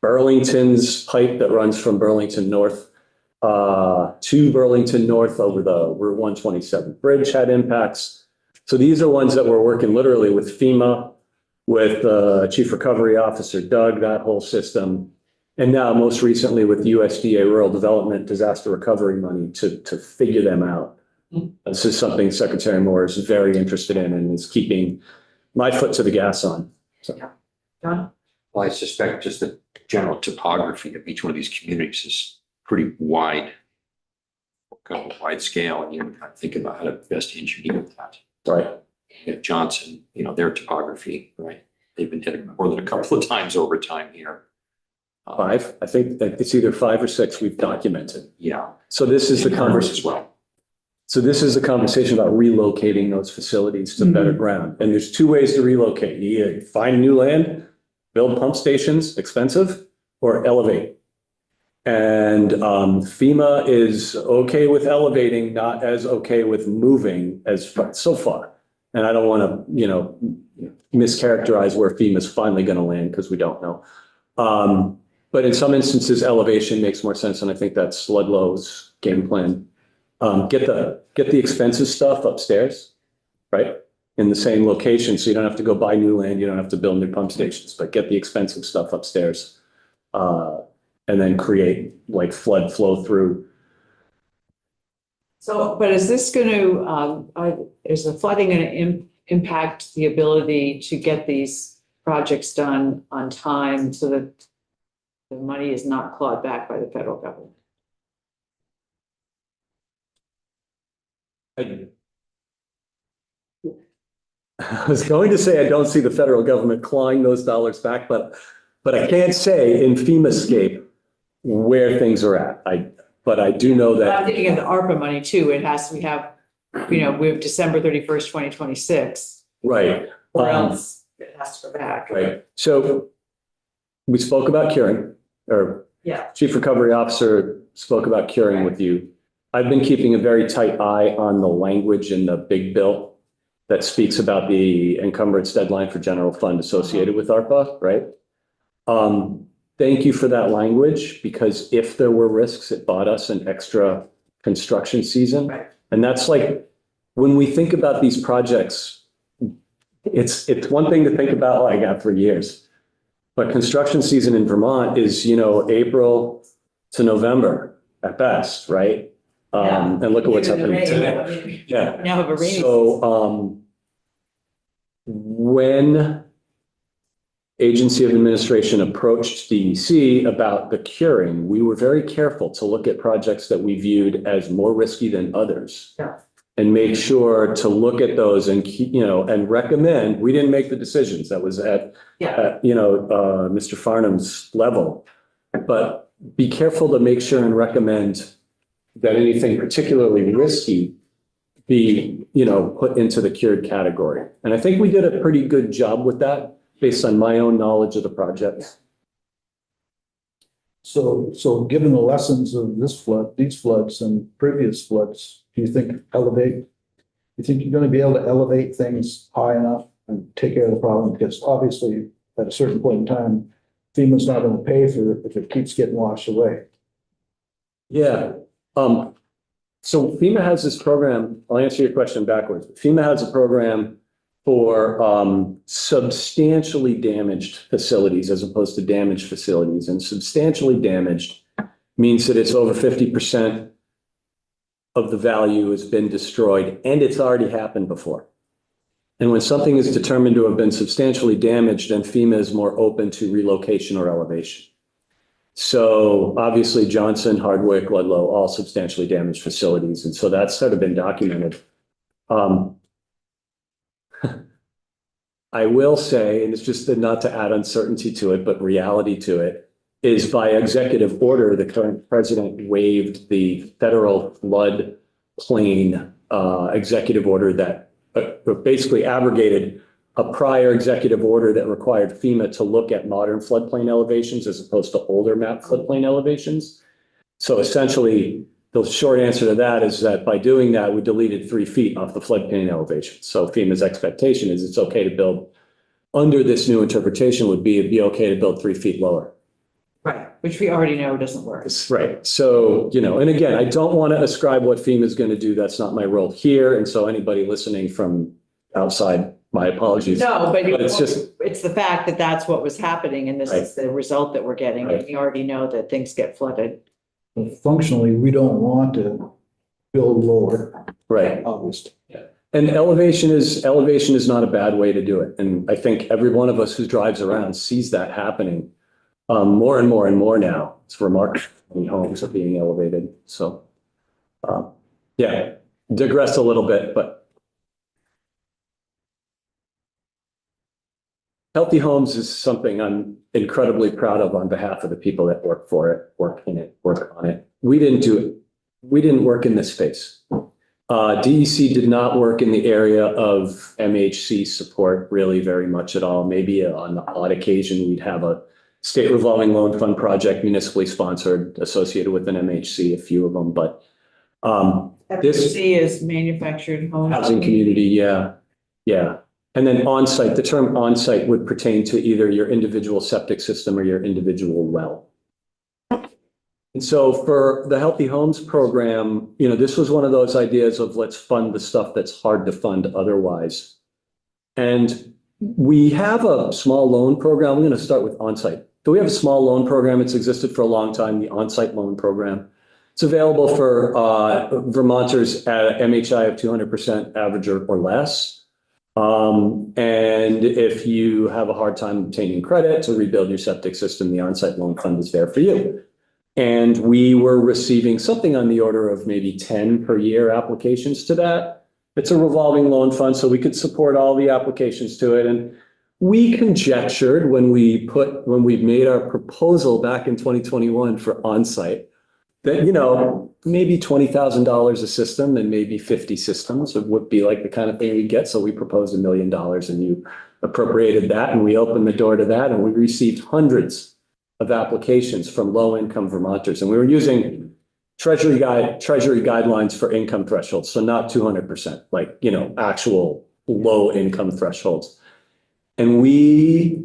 Burlington's pipe that runs from Burlington North to Burlington North over the Route 127 bridge had impacts. So these are ones that we're working literally with FEMA, with Chief Recovery Officer Doug, that whole system. And now most recently with USDA Rural Development Disaster Recovery money to figure them out. This is something Secretary Moore is very interested in and is keeping my foot to the gas on. So. John? Well, I suspect just the general topography of each one of these communities is pretty wide, kind of wide scale, and you think about how to best engineer that. Right. At Johnson, their topography, right? They've been hit more than a couple of times over time here. 5, I think that it's either 5 or 6 we've documented. Yeah. So this is the conversation as well. So this is the conversation about relocating those facilities to better ground. And there's 2 ways to relocate. You either find new land, build pump stations, expensive, or elevate. And FEMA is okay with elevating, not as okay with moving as so far. And I don't want to, mischaracterize where FEMA is finally going to land because we don't know. But in some instances, elevation makes more sense. And I think that's Ludlow's game plan. Get the expensive stuff upstairs, right? In the same location. So you don't have to go buy new land. You don't have to build new pump stations, but get the expensive stuff upstairs. And then create like flood flow through. So, but is this going to, is the flooding going to impact the ability to get these projects done on time so that the money is not clawed back by the federal government. I was going to say, I don't see the federal government clawing those dollars back, but I can't say in FEMA-scape where things are at. But I do know I'm that, thinking of the ARPA money too. It has to, we have December 31st, 2026, right. or else it has to go back. Right. So we spoke about curing, or Yeah. Chief Recovery Officer spoke about curing with you. I've been keeping a very tight eye on the language in the big bill that speaks about the encumbrance deadline for general fund associated with ARPA, right? Thank you for that language, because if there were risks, it bought us an extra construction season. Right. And that's like, when we think about these projects, it's one thing to think about, like, for years. But construction season in Vermont is, April to November at best, right? And look at what's happening today. Yeah. Now have a rainy. So, when Agency of Administration approached DEC about the curing, we were very careful to look at projects that we viewed as more risky than others. Yeah. And make sure to look at those and keep, and recommend. We didn't make the decisions. That was at Mr. Farnham's level. But be careful to make sure and recommend that anything particularly risky be, put into the cured category. And I think we did a pretty good job with that based on my own knowledge of the project. So given the lessons of this flood, these floods and previous floods, do you think you're going to be able to elevate things high enough and take care of the problem? Because obviously at a certain point in time, FEMA's not going to pay for it if it keeps getting washed away. Yeah. So FEMA has this program. I'll answer your question backwards. FEMA has a program for substantially damaged facilities as opposed to damaged facilities. And substantially damaged means that it's over 50% of the value has been destroyed, and it's already happened before. And when something is determined to have been substantially damaged, then FEMA is more open to relocation or elevation. So obviously Johnson, Hardwick, Ludlow, all substantially damaged facilities. And so that's sort of been documented. I will say, and it's just not to add uncertainty to it, but reality to it, is by executive order, the current president waived the federal floodplain executive order that basically abrogated a prior executive order that required FEMA to look at modern floodplain elevations as opposed to older map floodplain elevations. So essentially, the short answer to that is that by doing that, we deleted 3 feet off the floodplain elevation. So FEMA's expectation is it's okay to build under this new interpretation would be it'd be okay to build 3 feet lower. Right, which we already know doesn't work. Right. So, and again, I don't want to ascribe what FEMA is going to do. That's not my role here. And so anybody listening from outside, my apologies. No, but it's just, it's the fact that that's what was happening, and this is the result that we're getting. Right. And we already know that things get flooded. But functionally, we don't want to build lower. right. Obviously. And elevation is not a bad way to do it. And I think every one of us who drives around sees that happening more and more and more now. It's remarkable when homes are being elevated. So, digress a little bit, but Healthy Homes is something I'm incredibly proud of on behalf of the people that work for it, work in it, work on it. We didn't do it. We didn't work in this space. DEC did not work in the area of MHC support really very much at all. Maybe on the odd occasion, we'd have a state revolving loan fund project municipally sponsored associated with an MHC, a few of them, but FPC is manufactured homes. housing community, yeah. And then on-site, the term on-site would pertain to either your individual septic system or your individual well. And so for the Healthy Homes program, this was one of those ideas of let's fund the stuff that's hard to fund otherwise. And we have a small loan program. I'm going to start with on-site. So we have a small loan program. It's existed for a long time, the on-site loan program. It's available for Vermonters at MHI of 200% average or less. And if you have a hard time obtaining credit to rebuild your septic system, the on-site loan fund is there for you. And we were receiving something on the order of maybe 10 per year applications to that. It's a revolving loan fund, so we could support all the applications to it. And we conjectured when we made our proposal back in 2021 for on-site, that, maybe $20,000 a system and maybe 50 systems would be like the kind of thing we get. So we proposed $1 million and you appropriated that, and we opened the door to that, and we received hundreds of applications from low-income Vermonters. And we were using Treasury guidelines for income thresholds. So not 200%, like, actual low-income thresholds. And we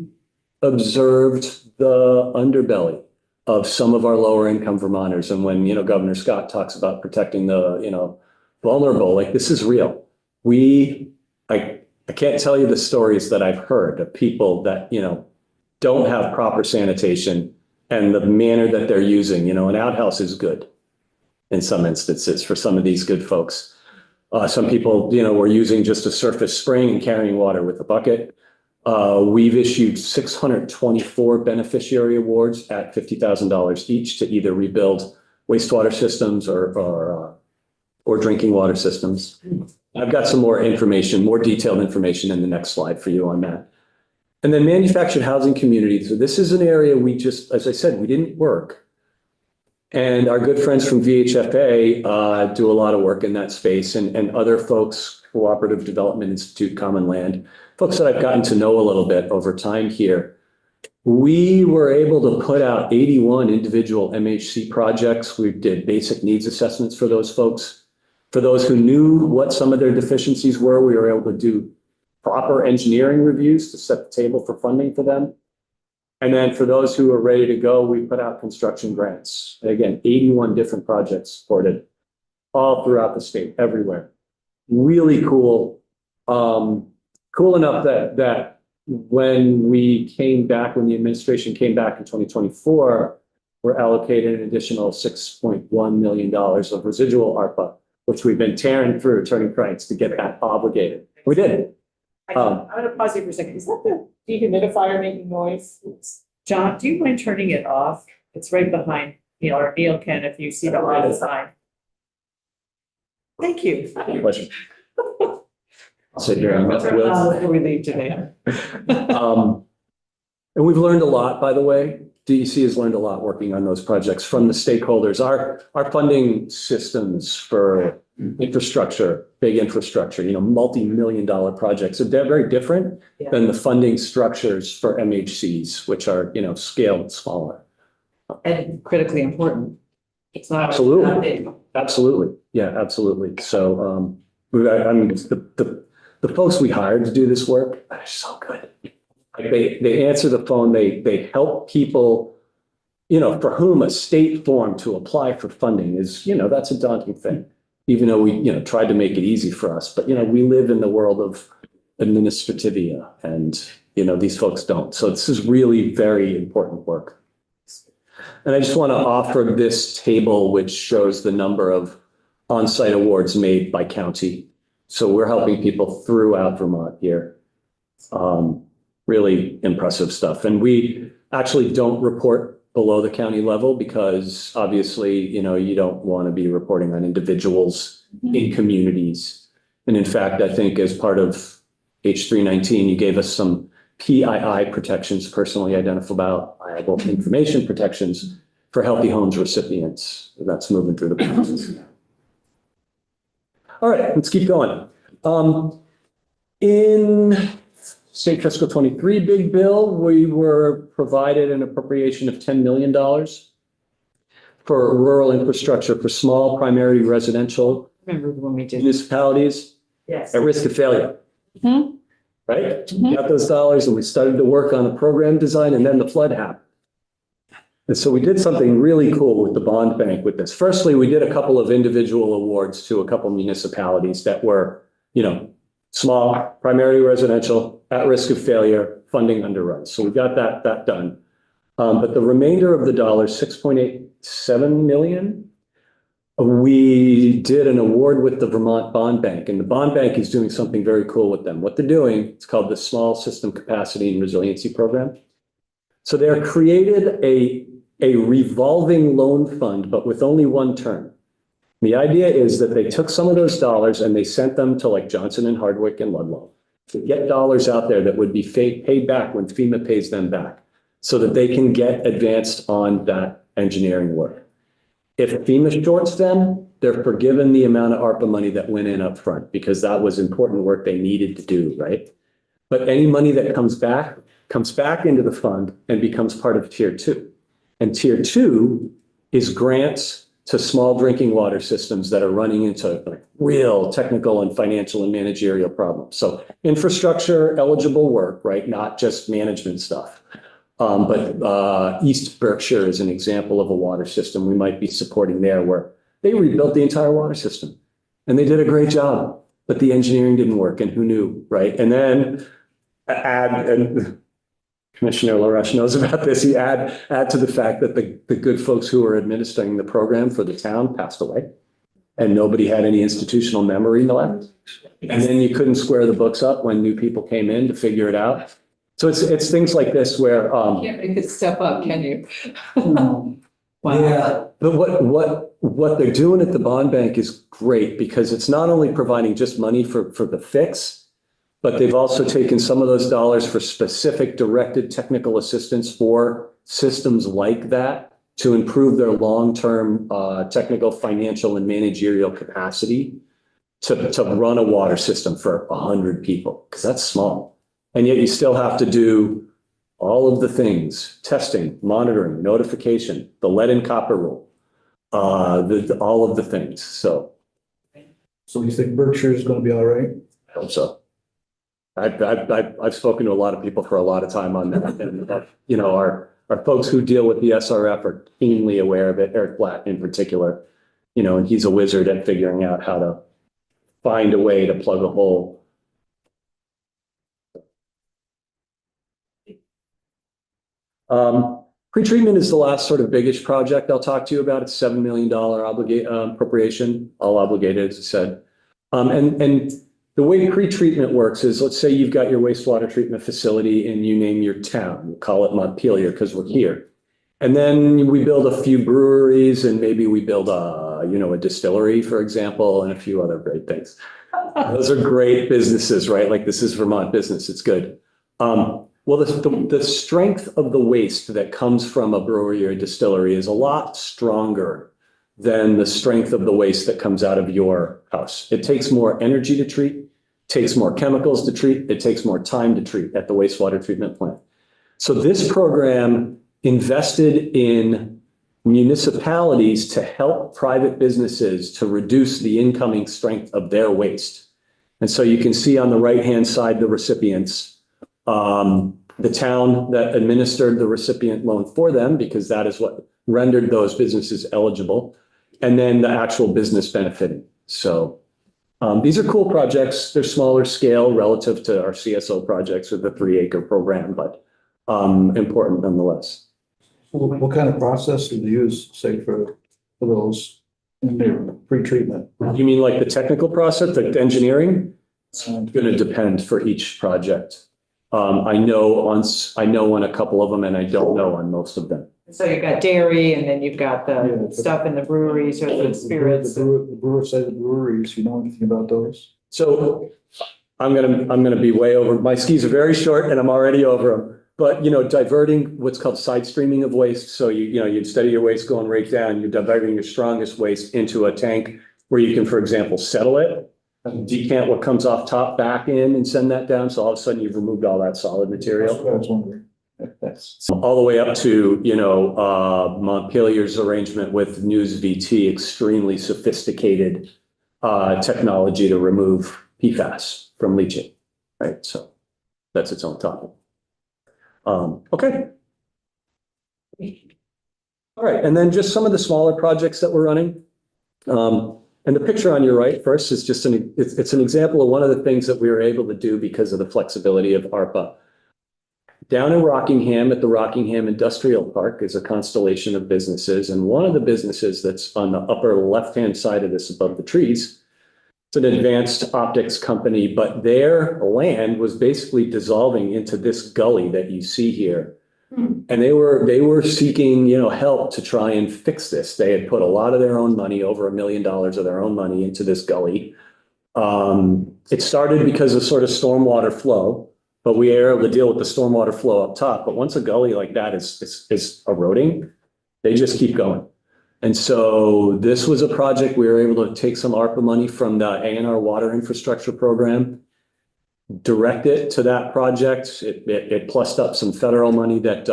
observed the underbelly of some of our lower income Vermonters. And when, Governor Scott talks about protecting the, vulnerable, like, this is real. I can't tell you the stories that I've heard of people that, don't have proper sanitation, and the manner that they're using, an outhouse is good in some instances for some of these good folks. Some people, were using just a surface spring and carrying water with a bucket. We've issued 624 beneficiary awards at $50,000 each to either rebuild wastewater systems or drinking water systems. I've got some more information, more detailed information in the next slide for you on that. And then manufactured housing communities. So this is an area we just, as I said, we didn't work. And our good friends from VHFA do a lot of work in that space, and other folks, Cooperative Development Institute, Common Land, folks that I've gotten to know a little bit over time here. We were able to put out 81 individual MHC projects. We did basic needs assessments for those folks. For those who knew what some of their deficiencies were, we were able to do proper engineering reviews to set the table for funding for them. And then for those who are ready to go, we put out construction grants. And again, 81 different projects supported all throughout the state, everywhere. Really cool. Cool enough that when the administration came back in 2024, we're allocated an additional $6.1 million of residual ARPA, which we've been tearing through, turning cranks to get that obligated. We did. I'm going to pause you for a second. Is that the dehumidifier making noise? John, do you mind turning it off? It's right behind Neil, or Neil can, if you see the light is on. Thank you. Pleasure. I'll sit here and Before we leave today. And we've learned a lot, by the way. DEC has learned a lot working on those projects from the stakeholders. Our funding systems for infrastructure, big infrastructure, multi-million-dollar projects, so they're very different than the funding structures for MHCs, which are, scaled smaller. And critically important. It's not. Absolutely. Absolutely. Yeah, absolutely. So, the folks we hired to do this work are so good. Like they answer the phone, they help people, for whom a state form to apply for funding is, that's a daunting thing. Even though we, tried to make it easy for us, but, we live in the world of administrativia, and, these folks don't. So this is really very important work. And I just want to offer this table, which shows the number of on-site awards made by county. So we're helping people throughout Vermont here. Really impressive stuff. And we actually don't report below the county level because obviously, you don't want to be reporting on individuals in communities. And in fact, I think as part of H319, you gave us some PII protections, personally identifiable information protections for Healthy Homes recipients. That's moving through the process. All right, let's keep going. In state fiscal 23 big bill, we were provided an appropriation of $10 million for rural infrastructure for small primary residential Remember when we did. municipalities Yes. at risk of failure. Right? We got those dollars and we started to work on the program design, and then the flood happened. And so we did something really cool with the bond bank with this. Firstly, we did a couple of individual awards to a couple municipalities that were, small, primary residential, at risk of failure, funding underruns. So we got that done. But the remainder of the dollars, $6.87 million, We did an award with the Vermont Bond Bank, and the Bond Bank is doing something very cool with them. What they're doing, it's called the Small System Capacity and Resiliency Program. So they're created a revolving loan fund, but with only one term. The idea is that they took some of those dollars and they sent them to like Johnson and Hardwick and Ludlow to get dollars out there that would be paid back when FEMA pays them back so that they can get advanced on that engineering work. If FEMA shorts them, they're forgiven the amount of ARPA money that went in up front because that was important work they needed to do, right? But any money that comes back into the fund and becomes part of tier two. And tier two is grants to small drinking water systems that are running into like real technical and financial and managerial problems. So infrastructure eligible work, right? Not just management stuff. But East Berkshire is an example of a water system we might be supporting there where they rebuilt the entire water system and they did a great job, but the engineering didn't work and who knew, right? And then and Commissioner LaRush knows about this. He add to the fact that the good folks who were administering the program for the town passed away and nobody had any institutional memory left. And then you couldn't square the books up when new people came in to figure it out. So it's things like this where Can't make this step up, can you? No. Wow. yeah, but what they're doing at the bond bank is great because it's not only providing just money for the fix, but they've also taken some of those dollars for specific directed technical assistance for systems like that to improve their long-term technical, financial, and managerial capacity to run a water system for 100 people, because that's small. And yet you still have to do all of the things, testing, monitoring, notification, the lead and copper rule, all of the things. So So you think Berkshire is going to be all right? I hope so. I've spoken to a lot of people for a lot of time on that. And, you know, our folks who deal with the SRF are keenly aware of it, Eric Blatt in particular, you know, and he's a wizard at figuring out how to find a way to plug a hole. Pretreatment is the last sort of biggish project I'll talk to you about. It's $7 million appropriation, all obligated, as I said. And the way pretreatment works is, let's say you've got your wastewater treatment facility and you name your town, we'll call it Montpelier because we're here. And then we build a few breweries and maybe we build a distillery, for example, and a few other great things. Those are great businesses, right? Like this is Vermont business. It's good. Well, the strength of the waste that comes from a brewery or a distillery is a lot stronger than the strength of the waste that comes out of your house. It takes more energy to treat, takes more chemicals to treat, it takes more time to treat at the wastewater treatment plant. So this program invested in municipalities to help private businesses to reduce the incoming strength of their waste. And so you can see on the right-hand side, the recipients, the town that administered the recipient loan for them, because that is what rendered those businesses eligible, and then the actual business benefiting. So these are cool projects. They're smaller scale relative to our CSO projects or the 3-acre program, but important nonetheless. What kind of process do you use, say, for those in their pre-treatment? You mean like the technical process, the engineering? It's going to depend for each project. I know on a couple of them and I don't know on most of them. So you've got dairy and then you've got the Yeah. stuff in the breweries or the spirits. The brewer side of the breweries, you know anything about those? So I'm gonna be way over. My skis are very short and I'm already over them. But diverting what's called side streaming of waste. So instead of your waste going right down, you're diverting your strongest waste into a tank where you can, for example, settle it, decant what comes off top back in and send that down. So all of a sudden you've removed all that solid material. That's what I was wondering. All the way up to, Montpelier's arrangement with News VT, extremely sophisticated technology to remove PFAS from leaching, right? So that's its own topic. Okay. All right, and then just some of the smaller projects that we're running. And the picture on your right first is just it's an example of one of the things that we were able to do because of the flexibility of ARPA. down in Rockingham at the Rockingham Industrial Park is a constellation of businesses. And one of the businesses that's on the upper left-hand side of this above the trees, it's an advanced optics company, but their land was basically dissolving into this gully that you see here. And they were seeking, help to try and fix this. They had put a lot of their own money, over $1 million of their own money into this gully. It started because of sort of stormwater flow, but we were able to deal with the stormwater flow up top. But once a gully like that is eroding, they just keep going. And so this was a project we were able to take some ARPA money from the A&R Water Infrastructure Program, direct it to that project. It plussed up some federal money that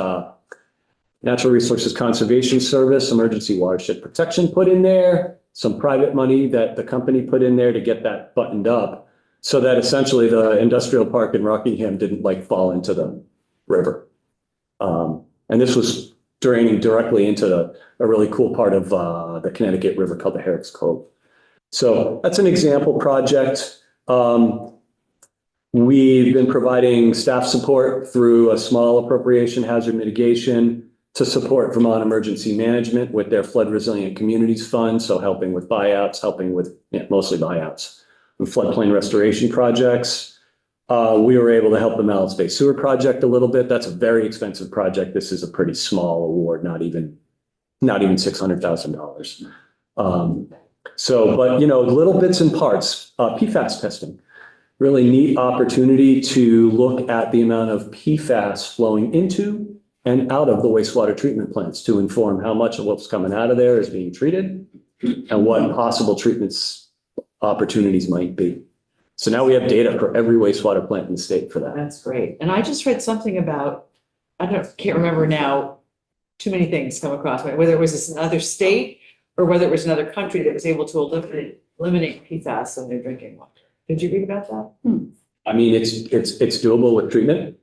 Natural Resources Conservation Service, Emergency Watershed Protection put in there, some private money that the company put in there to get that buttoned up so that essentially the industrial park in Rockingham didn't fall into the river. And this was draining directly into a really cool part of the Connecticut River called the Herrick's Cove. So that's an example project. We've been providing staff support through a small appropriation hazard mitigation to support Vermont Emergency Management with their Flood Resilient Communities Fund. So helping with buyouts, helping with mostly buyouts and floodplain restoration projects. We were able to help the Malletts Bay Sewer Project a little bit. That's a very expensive project. This is a pretty small award, not even $600,000. But little bits and parts, PFAS testing. Really neat opportunity to look at the amount of PFAS flowing into and out of the wastewater treatment plants to inform how much of what's coming out of there is being treated and what possible treatments opportunities might be. So now we have data for every wastewater plant in the state for that. That's great. And I just read something about, can't remember now, too many things come across, whether it was another state or whether it was another country that was able to eliminate PFAS in their drinking water. Did you read about that? I mean, it's doable with treatment.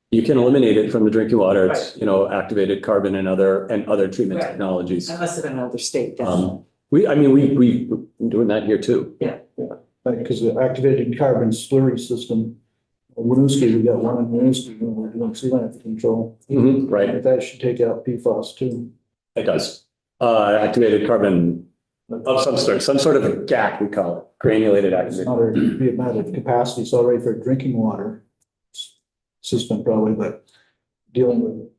You can eliminate it from the drinking water. It's, activated carbon and other treatment technologies. That must have been another state. Then. We've been doing that here too. Yeah. Because the activated carbon slurry system, Winooski, we got one in Winooski, we're doing sealant control. Right. That should take out PFAS too. It does. Activated carbon of some sort of a GAC, we call it, granulated It's activated. not a amount of capacity, it's already for drinking water system probably, but dealing with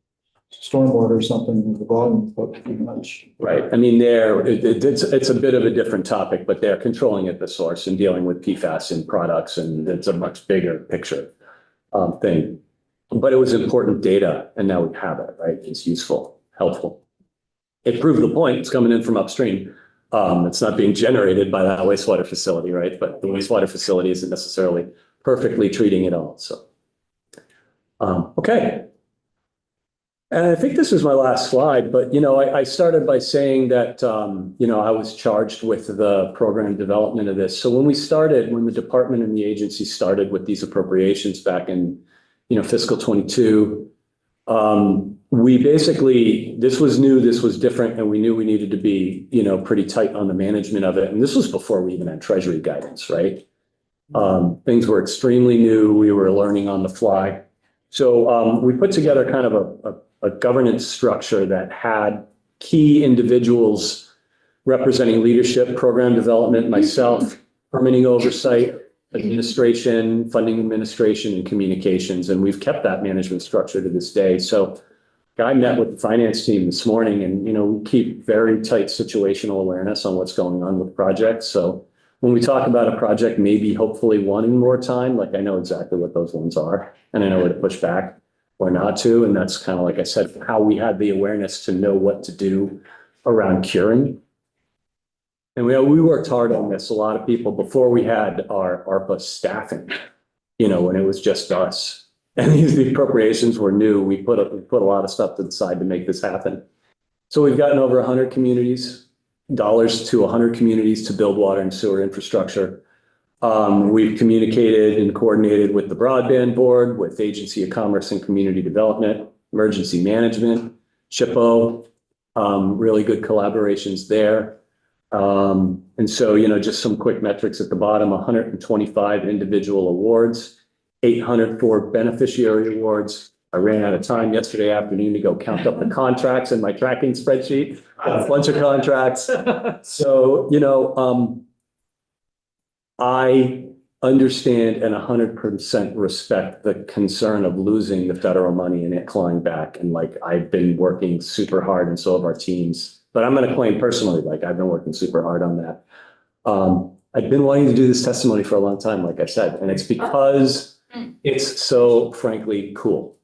stormwater or something, the volume is pretty much. Right. I mean, it's a bit of a different topic, but they're controlling at the source and dealing with PFAS in products, and it's a much bigger picture thing. But it was important data, and now we have it, right? It's useful, helpful. It proved the point. It's coming in from upstream. It's not being generated by that wastewater facility, right? But the wastewater facility isn't necessarily perfectly treating it all. So, okay. And I think this is my last slide, but, I started by saying that, I was charged with the program development of this. So when the department and the agency started with these appropriations back in, fiscal 22, this was new, this was different, and we knew we needed to be, pretty tight on the management of it. And this was before we even had Treasury guidance, right? Things were extremely new. We were learning on the fly. So we put together kind of a governance structure that had key individuals representing leadership, program development, myself, permitting oversight, administration, funding administration, and communications. And we've kept that management structure to this day. So I met with the finance team this morning, and, we keep very tight situational awareness on what's going on with projects. So when we talk about a project, maybe hopefully wanting more time, I know exactly what those ones are, and I know where to push back or not to. And that's kind of, like I said, how we had the awareness to know what to do around curing. And we worked hard on this. A lot of people, before we had our ARPA staffing, when it was just us, and the appropriations were new, we put a lot of stuff to the side to make this happen. So we've gotten over 100 dollars to 100 communities to build water and sewer infrastructure. We've communicated and coordinated with the Broadband Board, with Agency of Commerce and Community Development, Emergency Management, SHPO, really good collaborations there. And so, just some quick metrics at the bottom: 125 individual awards, 804 beneficiary awards, I ran out of time yesterday afternoon to go count up the contracts in my tracking spreadsheet, a bunch of contracts. So, I understand and 100% respect the concern of losing the federal money and it clawing back. And like, I've been working super hard and so have our teams, but I'm going to claim personally, like I've been working super hard on that. I've been wanting to do this testimony for a long time, like I said, and it's because it's so frankly cool.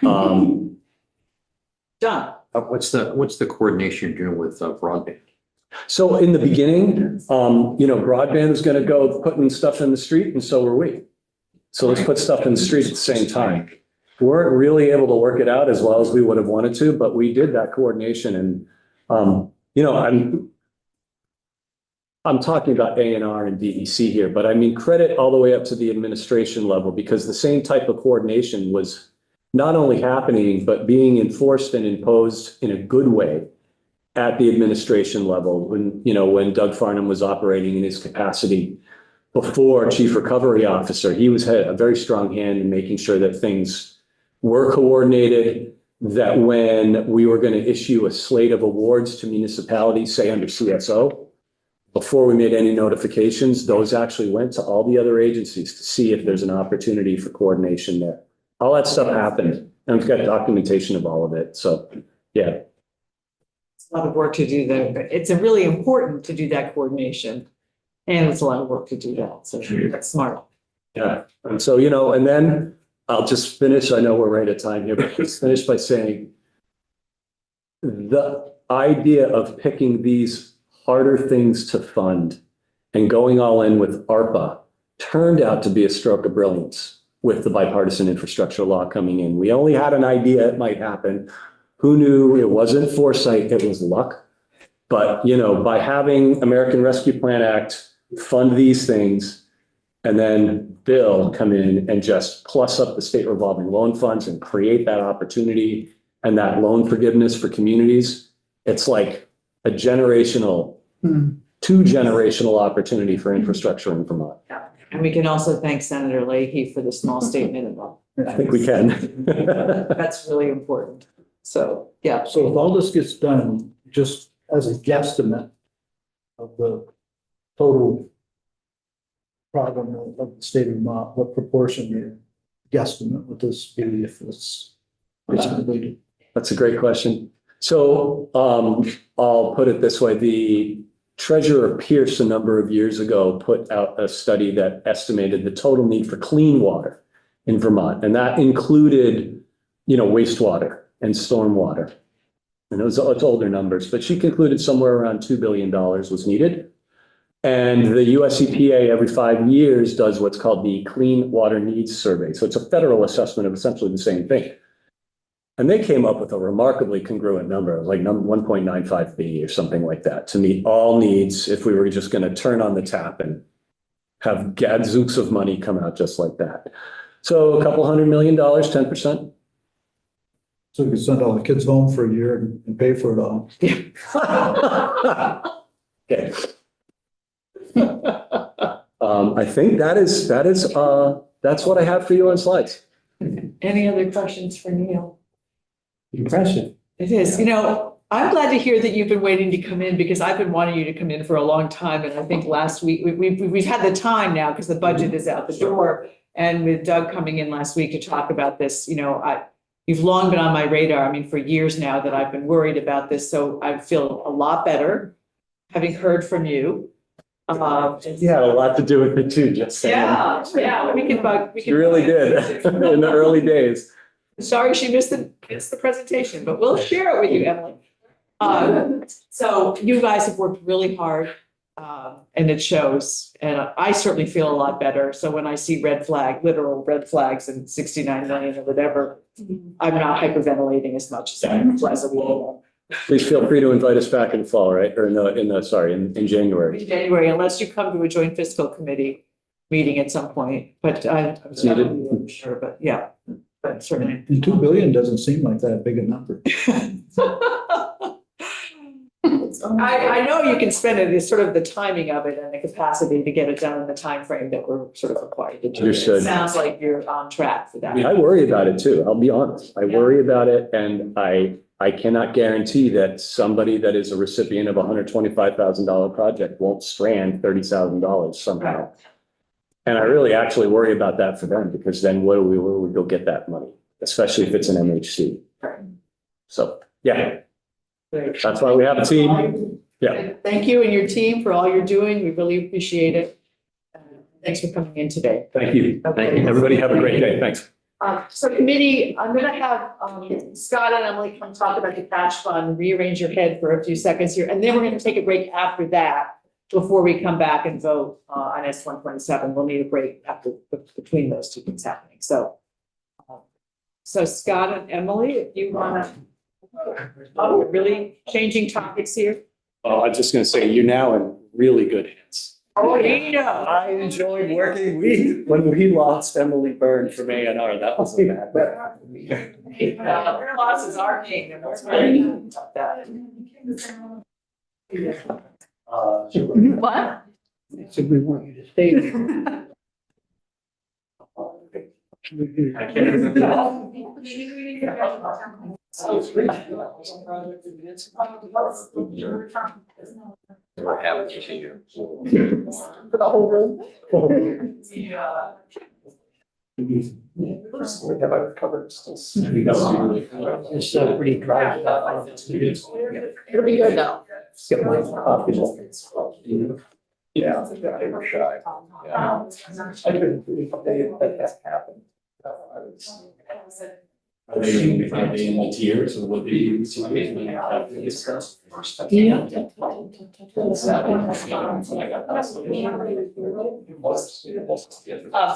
John, What's the coordination you're doing with broadband? So in the beginning, broadband was going to go putting stuff in the street and so were we. So let's put stuff in the street at the same time. We weren't really able to work it out as well as we would have wanted to, but we did that coordination and, I'm talking about A&R and DEC here, but I mean credit all the way up to the administration level because the same type of coordination was not only happening, but being enforced and imposed in a good way at the administration level when Doug Farnham was operating in his capacity before Chief Recovery Officer. He had a very strong hand in making sure that things were coordinated, that when we were going to issue a slate of awards to municipalities, say under CSO, before we made any notifications, those actually went to all the other agencies to see if there's an opportunity for coordination there. All that stuff happened, and we've got documentation of all of it. So, yeah. it's a lot of work to do that. It's really important to do that coordination. And it's a lot of work to do that. So that's smart. Yeah. And so, and then I'll just finish. I know we're right at time here, but just finish by saying the idea of picking these harder things to fund and going all in with ARPA turned out to be a stroke of brilliance with the bipartisan infrastructure law coming in. We only had an idea it might happen. Who knew? It wasn't foresight, it was luck. But, by having American Rescue Plan Act fund these things and then Bill come in and just plus up the state revolving loan funds and create that opportunity and that loan forgiveness for communities, it's like a two generational opportunity for infrastructure in Vermont. Yeah. And we can also thank Senator Leahy for the small statement involved. I think we can. That's really important. So, yeah. So if all this gets done, just as a guesstimate of the total problem of the state of Vermont, what proportion you guesstimate would this be if it's completed? That's a great question. So I'll put it this way. The Treasurer Pierce a number of years ago put out a study that estimated the total need for clean water in Vermont. And that included, wastewater and stormwater. And it's older numbers, but she concluded somewhere around $2 billion was needed. And the US EPA every 5 years does what's called the Clean Water Needs Survey. So it's a federal assessment of essentially the same thing. And they came up with a remarkably congruent number, like 1.95 billion or something like that, to meet all needs if we were just going to turn on the tap and have gadzooks of money come out just like that. So a couple $100 million, 10%. So we could send all the kids home for a year and pay for it all. Okay. I think that's what I have for you on slides. Any other questions for Neil? Impressive. It is. I'm glad to hear that you've been waiting to come in because I've been wanting you to come in for a long time. And I think last week we've had the time now because the budget is out the door. And with Doug coming in last week to talk about this, you've long been on my radar. I mean, for years now that I've been worried about this. So I feel a lot better having heard from you. You had a lot to do with it too, just saying. Yeah. We can. You really did in the early days. Sorry she missed the presentation, but we'll share it with you, Emily. So you guys have worked really hard and it shows. And I certainly feel a lot better. So when I see literal red flags and 69 million or whatever, I'm not hyperventilating as much as I was a little. Please feel free to invite us back in fall, right? Or in January. In January, unless you come to a joint fiscal committee meeting at some point, but I'm not sure, but yeah. But certainly. And 2 billion doesn't seem like that big a number. It's I know you can spend it, it's sort of the timing of it and the capacity to get it done in the time frame that we're sort of required to do. Understood. It sounds like you're on track for that. I worry about it too. I'll be honest. I worry about it, and I cannot guarantee that somebody that is a recipient of a $125,000 project won't strand $30,000 somehow. And I really actually worry about that for them, because then where do we go get that money, especially if it's an MHC? So, yeah, that's why we have a team. Yeah. Thank you and your team for all you're doing. We really appreciate it. Thanks for coming in today. Thank you. Okay. Everybody have a great day. Thanks. So committee, I'm gonna have Scott and Emily come talk about the cash fund, rearrange your head for a few seconds here, and then we're gonna take a break after that before we come back and vote on S-127. We'll need a break after, between those two things happening. So Scott and Emily, if you wanna, we're really changing topics here. Oh, I'm just gonna say, you're now in really good hands. Oh, yeah. I enjoyed working. When we lost Emily Byrne from A&R, that was a bad. Her loss is our gain, and what's really about that. What? So we want you to stay there. What happened to you? For the whole room? We have our covered still. It's pretty dry. It'll be good though. Get my people. Yeah, they were shy. Yeah. I couldn't believe that happened. Are they in the tears or would be?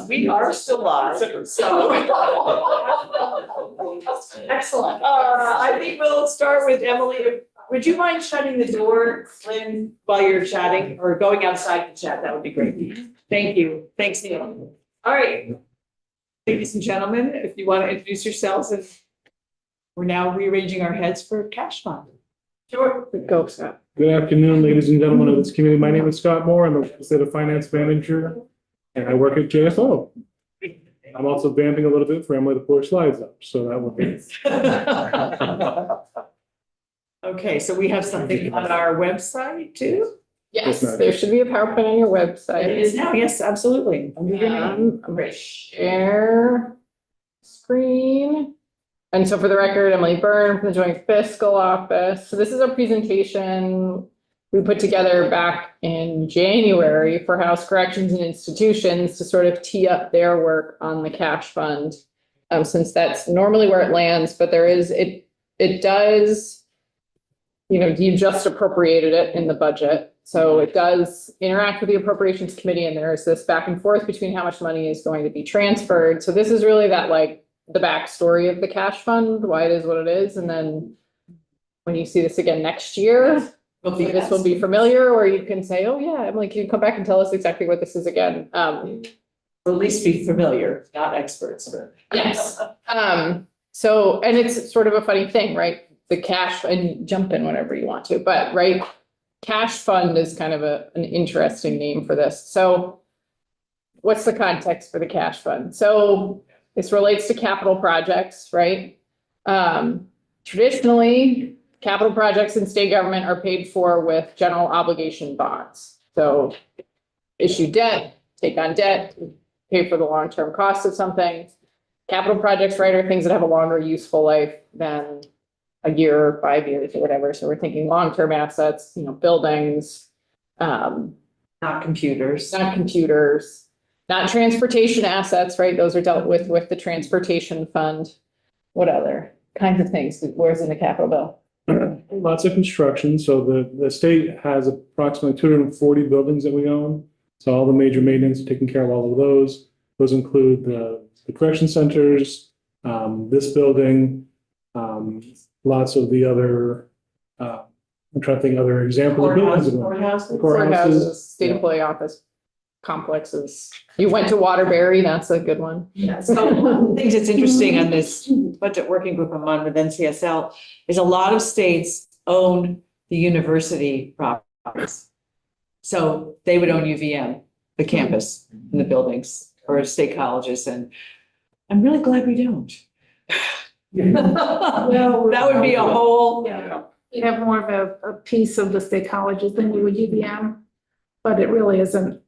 We are still live, so. Excellent. I think we'll start with Emily. Would you mind shutting the door, Lynn, while you're chatting, or going outside to chat? That would be great. Thank you. Thanks, Neil. All right. Ladies and gentlemen, if you want to introduce yourselves, and we're now rearranging our heads for cash fund. Sure. Go, Scott. Good afternoon, ladies and gentlemen of this community. My name is Scott Moore. I'm the State of Finance Manager, and I work at JSO. I'm also vamping a little bit for Emily to pull her slides up, so that would be. Okay, so we have something on our website too? Yes, there should be a PowerPoint on your website. It is now, yes, absolutely. Under your name. I'm gonna share screen. And so for the record, Emily Byrne from the Joint Fiscal Office. So this is a presentation we put together back in January for House Corrections and Institutions to sort of tee up their work on the cash fund. Since that's normally where it lands, but there is, it does, you just appropriated it in the budget. So it does interact with the Appropriations Committee, and there's this back and forth between how much money is going to be transferred. So this is really that the backstory of the cash fund, why it is what it is. And then when you see this again next year, this will be familiar, or you can say, oh yeah, Emily, can you come back and tell us exactly what this is again? Or at least be familiar, not experts, but. Yes. So, and it's sort of a funny thing, right? The cash, and jump in whenever you want to, but right, cash fund is kind of an interesting name for this. So what's the context for the cash fund? So this relates to capital projects, right? Traditionally, capital projects in state government are paid for with general obligation bonds. So issue debt, take on debt, pay for the long-term cost of something. Capital projects, right, are things that have a longer useful life than a year or 5 years or whatever. So we're thinking long-term assets, buildings. Not computers. Not transportation assets, right? Those are dealt with the transportation fund. What other kinds of things? Where's in the capital bill? Lots of construction. So the state has approximately 240 buildings that we own. So all the major maintenance, taking care of all of those. Those include the correction centers, this building, lots of the other, I'm trying to think of other examples. Courthouses, state employee office complexes. You went to Waterbury, that's a good one. Yeah, so one of the things that's interesting on this budget working group I'm on with NCSL is a lot of states own the university properties. So they would own UVM, the campus and the buildings, or state colleges, and I'm really glad we don't. That would be a whole, Yeah, you have more of a piece of the state colleges than you would UVM, but it really isn't.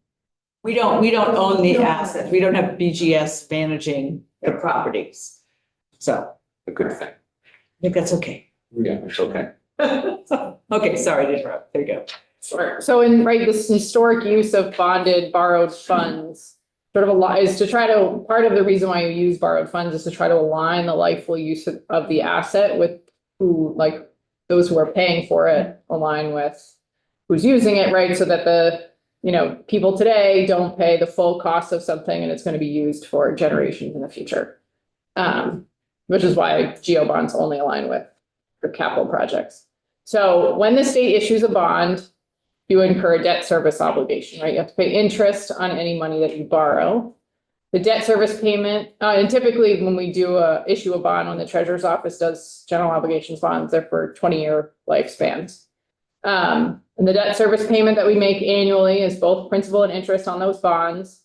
we don't own the assets. We don't have BGS managing the properties. So A good thing. I think that's okay. Yeah, it's okay. Okay, sorry to interrupt. There you go. Sure. So in, right, this historic use of bonded borrowed funds sort of a lot is to try to, part of the reason why you use borrowed funds is to try to align the lifeful use of the asset with who, like, those who are paying for it align with who's using it, right? So that the, you know, people today don't pay the full cost of something and it's going to be used for generations in the future. Which is why GO bonds only align with for capital projects. So when the state issues a bond, you incur a debt service obligation, right? You have to pay interest on any money that you borrow. The debt service payment, and typically when we do issue a bond, when the treasurer's office does general obligations bonds, they're for 20-year lifespans. And the debt service payment that we make annually is both principal and interest on those bonds.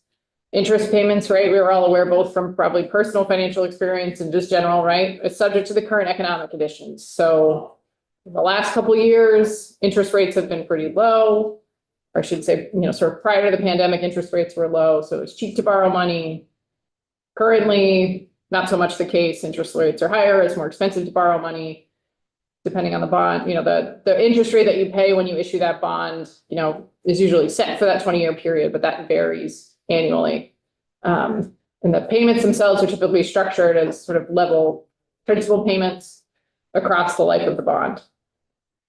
Interest payments, right? We were all aware, both from probably personal financial experience and just general, right? It's subject to the current economic conditions. So the last couple of years, interest rates have been pretty low. Or I should say, you know, sort of prior to the pandemic, interest rates were low, so it's cheap to borrow money. Currently, not so much the case. Interest rates are higher, it's more expensive to borrow money. Depending on the bond, you know, the interest rate that you pay when you issue that bond, you know, is usually set for that 20-year period, but that varies annually. And the payments themselves are typically structured as sort of level principal payments across the life of the bond.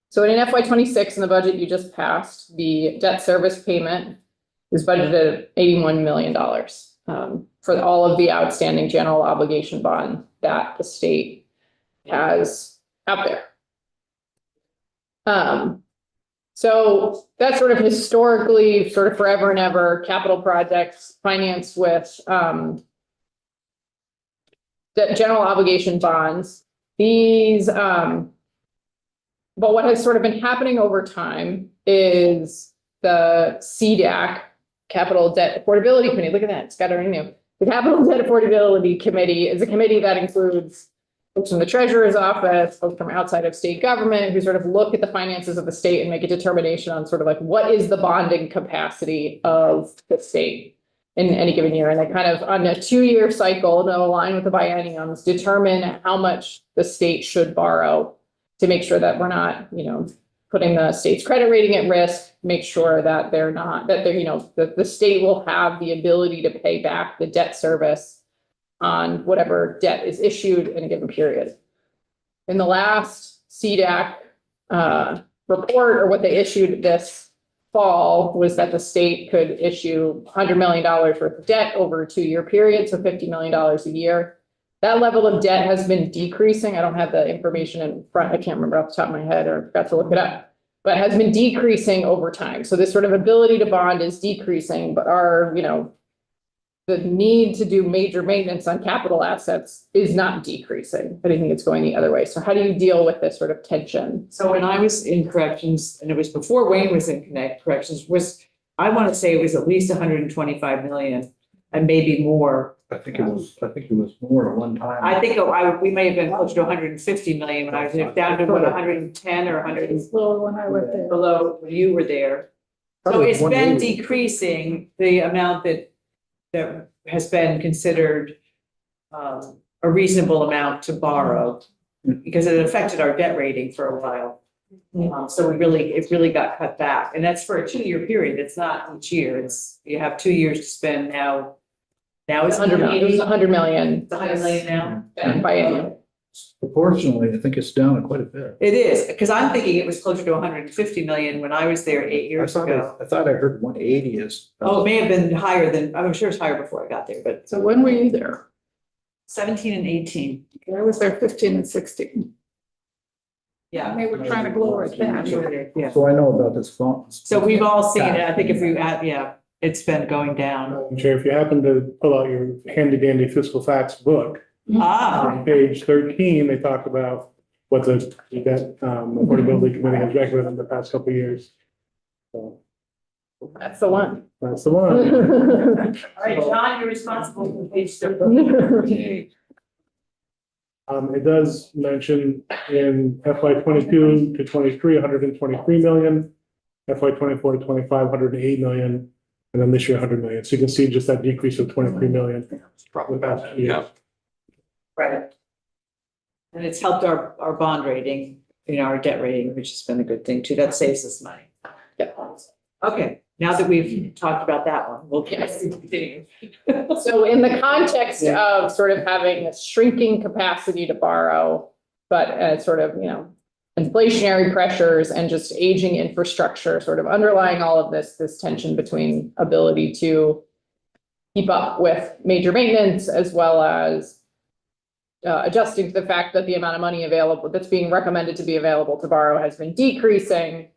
So in an FY26 in the budget you just passed, the debt service payment is budgeted at $81 million for all of the outstanding general obligation bond that the state has out there. So that's sort of historically, sort of forever and ever, capital projects financed with the general obligation bonds. These, but what has sort of been happening over time is the CDAC, Capital Debt Affordability Committee. Look at that, it's got our name. The Capital Debt Affordability Committee is a committee that includes folks from the treasurer's office, folks from outside of state government, who sort of look at the finances of the state and make a determination on sort of like what is the bonding capacity of the state in any given year. And they kind of, on a 2-year cycle, they'll align with the bienniums, determine how much the state should borrow to make sure that we're not, you know, putting the state's credit rating at risk, make sure that they're not, that they're, you know, the state will have the ability to pay back the debt service on whatever debt is issued in a given period. In the last CDAC report, or what they issued this fall, was that the state could issue $100 million worth of debt over a 2-year period, so $50 million a year. That level of debt has been decreasing. I don't have the information in front. I can't remember off the top of my head, or forgot to look it up, but has been decreasing over time. So this sort of ability to bond is decreasing, but our, you know, the need to do major maintenance on capital assets is not decreasing. I think it's going the other way. So how do you deal with this sort of tension? So when I was in corrections, and it was before Wayne was in corrections, I want to say it was at least 125 million and maybe more. I think it was more at one time. I think we may have been closer to 150 million when I was down to what, 110 or 100 Lower when I was there. below when you were there. So it's been decreasing the amount that has been considered a reasonable amount to borrow, because it affected our debt rating for a while. So it really got cut back, and that's for a 2-year period. It's not each year. It's, you have 2 years to spend now. Now it's 100 million. It was 100 million. It's 100 million now. Biennium. Proportionally, I think it's down quite a bit. It is, because I'm thinking it was closer to 150 million when I was there 8 years ago. I thought I heard 180 is. Oh, it may have been higher than, I'm sure it's higher before I got there, but So when were you there? 17 and 18. I was there 15 and 16. Yeah. They were trying to lower it down. Yeah. So I know about this phone. So we've all seen it. I think if you add, yeah, it's been going down. Madam Chair, if you happen to pull out your handy dandy fiscal facts book, Ah, on page 13, they talk about what the debt affordability committee has recommended in the past couple of years. So That's the one. that's the one. All right, John, you're responsible for page 30. It does mention in FY 22 to 23, 123 million, FY 24 to 25, 108 million, and then this year, 100 million. So you can see just that decrease of 23 million. Probably the past 2 years. Right. And it's helped our bond rating, our debt rating, which has been a good thing too. That saves us money. Yeah. Okay, now that we've talked about that one, we'll Yes. continue. So in the context of sort of having a shrinking capacity to borrow, but sort of, inflationary pressures and just aging infrastructure, sort of underlying all of this tension between ability to keep up with major maintenance as well as adjusting to the fact that the amount of money available that's being recommended to be available to borrow has been decreasing.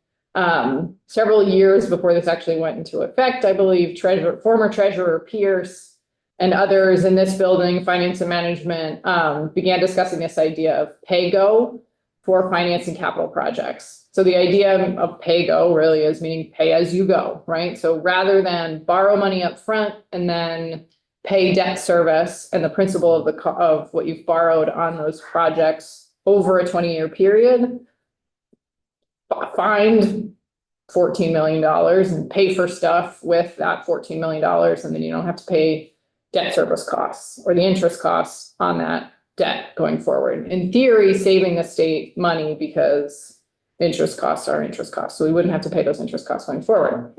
Several years before this actually went into effect, I believe former Treasurer Pierce and others in this building, finance and management, began discussing this idea of pay-go for financing capital projects. So the idea of pay-go really is meaning pay as you go, right? So rather than borrow money up front and then pay debt service and the principal of what you've borrowed on those projects over a 20-year period, find $14 million and pay for stuff with that $14 million, and then you don't have to pay debt service costs or the interest costs on that debt going forward. In theory, saving the state money because interest costs are interest costs, so we wouldn't have to pay those interest costs going forward.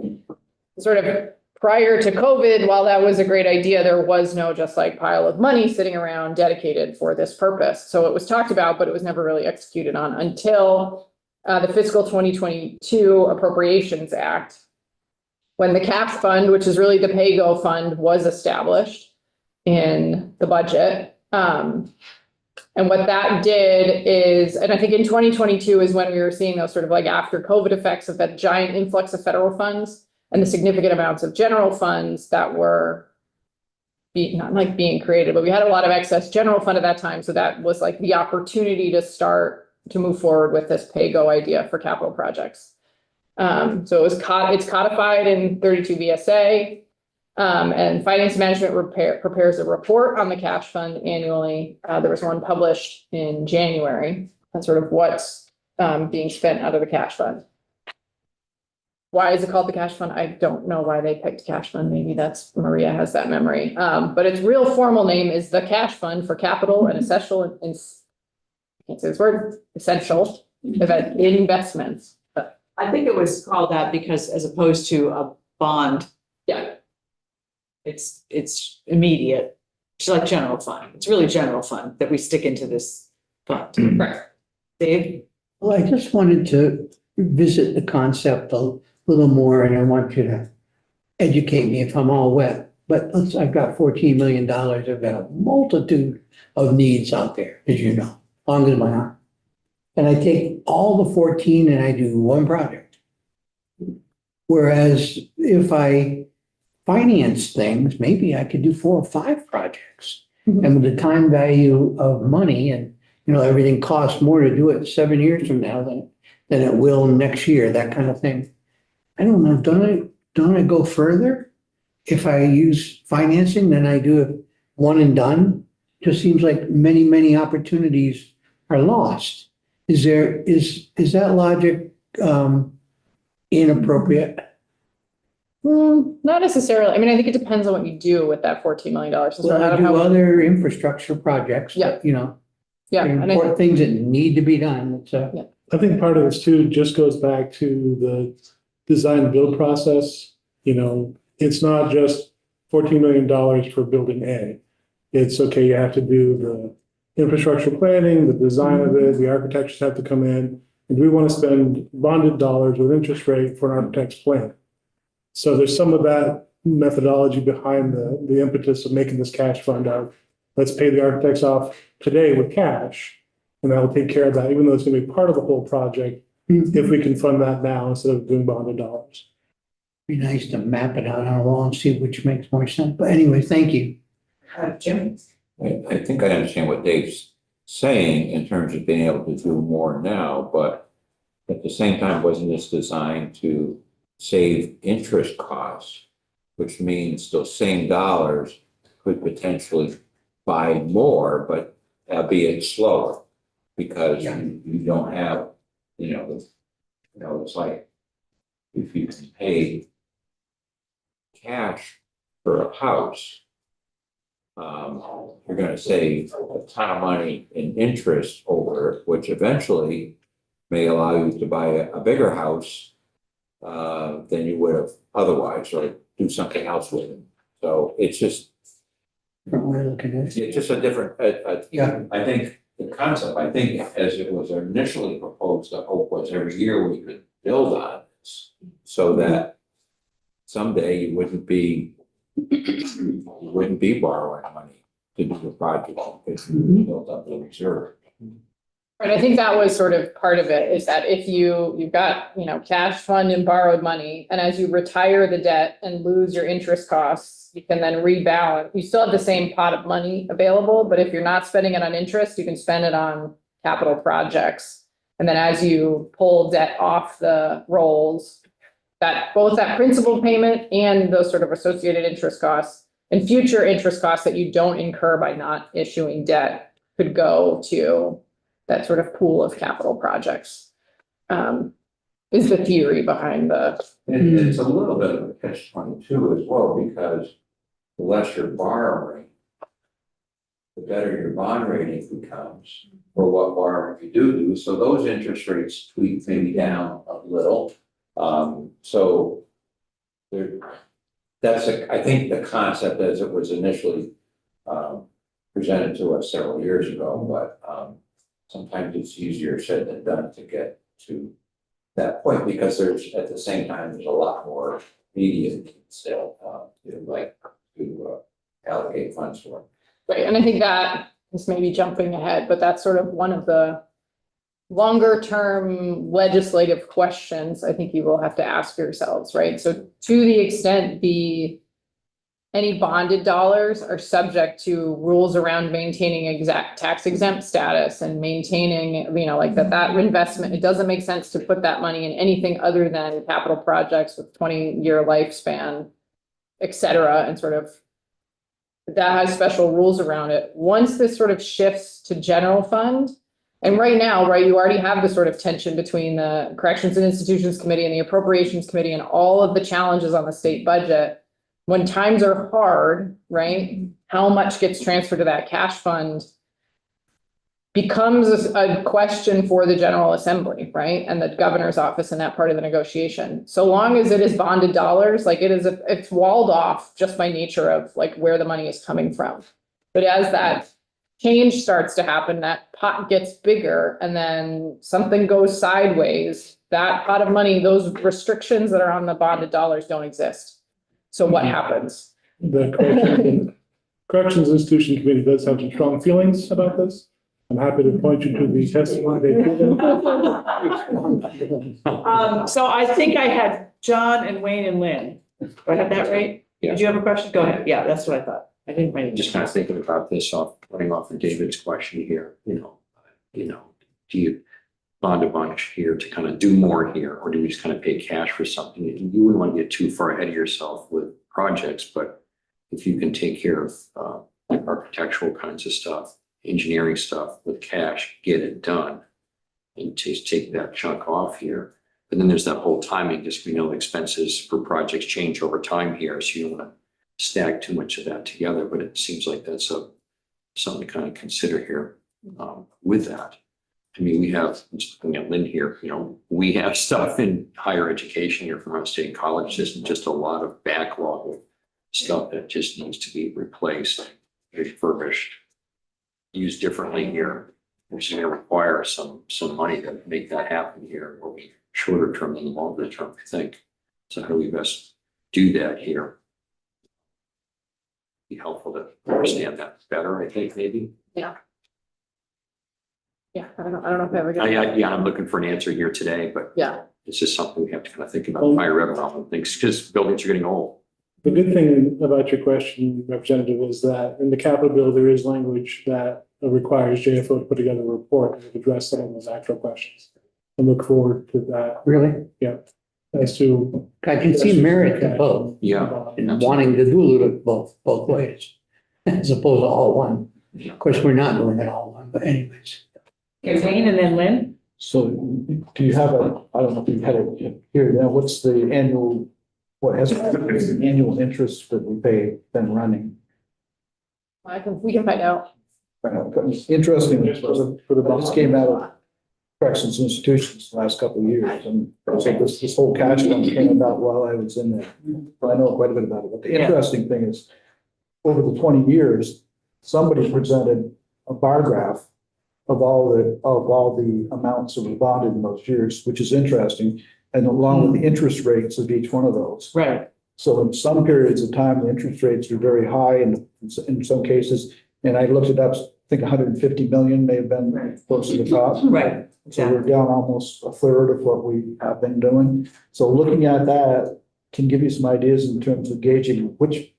Sort of prior to COVID, while that was a great idea, there was no just like pile of money sitting around dedicated for this purpose. So it was talked about, but it was never really executed on until the fiscal 2022 Appropriations Act, when the cash fund, which is really the pay-go fund, was established in the budget. And what that did is, and I think in 2022 is when we were seeing those sort of like after COVID effects of that giant influx of federal funds and the significant amounts of general funds that were not like being created, but we had a lot of excess general fund at that time. So that was like the opportunity to start to move forward with this pay-go idea for capital projects. So it's codified in 32 VSA, and finance management prepares a report on the cash fund annually. There was one published in January on sort of what's being spent out of the cash fund. Why is it called the cash fund? I don't know why they picked cash fund. Maybe that's Maria has that memory. But its real formal name is the cash fund for capital and essential and I can't say this word, essential investments. I think it was called that because as opposed to a bond, Yeah. it's immediate. It's like general fund. It's really general fund that we stick into this fund. Right. Dave? Well, I just wanted to revisit the concept a little more, and I want you to educate me if I'm all wet. But I've got $14 million. I've got a multitude of needs out there, as you know, long as my arm. And I take all the 14 and I do one project. Whereas if I finance things, maybe I could do 4 or 5 projects. Mhm. And with the time value of money and, everything costs more to do it 7 years from now than it will next year, that kind of thing. I don't know, don't I go further? If I use financing, then I do it one and done. Just seems like many, many opportunities are lost. Is that logic inappropriate? Not necessarily. I mean, I think it depends on what you do with that $14 million. Well, I do other infrastructure projects, Yeah. but, Yeah. they're And important things that need to be done. I think part of this too just goes back to the design and build process. It's not just $14 million for building A. It's okay, you have to do the infrastructure planning, the design of it, the architects have to come in. And we want to spend bonded dollars with interest rate for an architect's plan. So there's some of that methodology behind the impetus of making this cash fund out. Let's pay the architects off today with cash, and that will take care of that, even though it's going to be part of the whole project, if we can fund that now instead of doing bonded dollars. Be nice to map it out on a wall and see which makes more sense. But anyway, thank you. Jim? I think I understand what Dave's saying in terms of being able to do more now, but at the same time, wasn't this designed to save interest costs, which means those same dollars could potentially buy more, but albeit slower, because you don't have, it's like if you can pay cash for a house, you're going to save a ton of money in interest over it, which eventually may allow you to buy a bigger house than you would have otherwise, or do something else with it. So it's just, Different way of looking at it. it's just a different, I think the concept, I think as it was initially proposed, the hope was every year we could build on this so that someday you wouldn't be borrowing money to do the project because you built up the reserve. Right, I think that was sort of part of it, is that if you've got, cash fund and borrowed money, and as you retire the debt and lose your interest costs, you can then rebalance. You still have the same pot of money available, but if you're not spending it on interest, you can spend it on capital projects. And then as you pull debt off the rolls, that both that principal payment and those sort of associated interest costs and future interest costs that you don't incur by not issuing debt could go to that sort of pool of capital projects, is the theory behind the. And it's a little bit of a catch-22 as well, because the less you're borrowing, the better your bond rating becomes for what borrowing you do. So those interest rates tweak maybe down a little. So that's I think the concept as it was initially presented to us several years ago, but sometimes it's easier said than done to get to that point, because there's at the same time there's a lot more media still to allocate funds for. Right, and I think that is maybe jumping ahead, but that's sort of one of the longer term legislative questions I think you will have to ask yourselves, right? So to the extent any bonded dollars are subject to rules around maintaining exact tax exempt status and maintaining, like that investment, it doesn't make sense to put that money in anything other than capital projects with 20-year lifespan, et cetera, and sort of that has special rules around it. Once this sort of shifts to general fund, and right now, right, you already have the sort of tension between the Corrections and Institutions Committee and the Appropriations Committee and all of the challenges on the state budget. When times are hard, right, how much gets transferred to that cash fund becomes a question for the General Assembly, right, and the governor's office in that part of the negotiation. So long as it is bonded dollars, like it's walled off just by nature of like where the money is coming from. But as that change starts to happen, that pot gets bigger, and then something goes sideways, that pot of money, those restrictions that are on the bonded dollars don't exist. So what happens? The Corrections Institution Committee does have some strong feelings about this. I'm happy to point you to the testimony they've given. So I think I had John and Wayne and Lynn. Do I have that right? Yeah. Did you have a question? Go ahead. Yeah, that's what I thought. I didn't write it. Just kind of thinking about this running off of David's question here, do you bond a bunch here to kind of do more here, or do we just kind of pay cash for something? You wouldn't want to get too far ahead of yourself with projects, but if you can take care of like architectural kinds of stuff, engineering stuff with cash, get it done, and just take that chunk off here. But then there's that whole timing, just expenses for projects change over time here, so you don't want to stack too much of that together. But it seems like that's something to kind of consider here with that. I mean, we have, just looking at Lynn here, we have stuff in higher education here from our state college. There's just a lot of backlog of stuff that just needs to be replaced, refurbished, used differently here, which is going to require some money to make that happen here, or we shorter term than longer term, I think. So how do we best do that here? Be helpful to understand that better, I think, maybe. Yeah. Yeah, I don't know if I ever get. Yeah, I'm looking for an answer here today, but Yeah. it's just something we have to kind of think about, higher revenue and things, because buildings are getting old. The good thing about your question, Representative, is that in the capital bill, there is language that requires JFO to put together a report and address some of those actual questions. I look forward to that Really? as to. I can see merit in both, Yeah. and wanting to do it both ways, as opposed to all one. Of course, we're not doing it all one, but anyways. Wayne and then Lynn? So do you have I don't know if you had it here now, what's the annual, what has the annual interest that we pay been running? We can find out. Interesting, For the this came out of corrections institutions the last couple of years, and so this whole cash fund came about while I was in there. So I know quite a bit about it, but the interesting thing is, over the 20 years, somebody presented a bar graph of all the amounts that were bonded in those years, which is interesting, and along with the interest rates of each one of those. Right. So in some periods of time, the interest rates are very high, and in some cases, and I looked it up, I think 150 million may have been close to the top. Right. So we're down almost a third of what we have been doing. So looking at that can give you some ideas in terms of gauging which,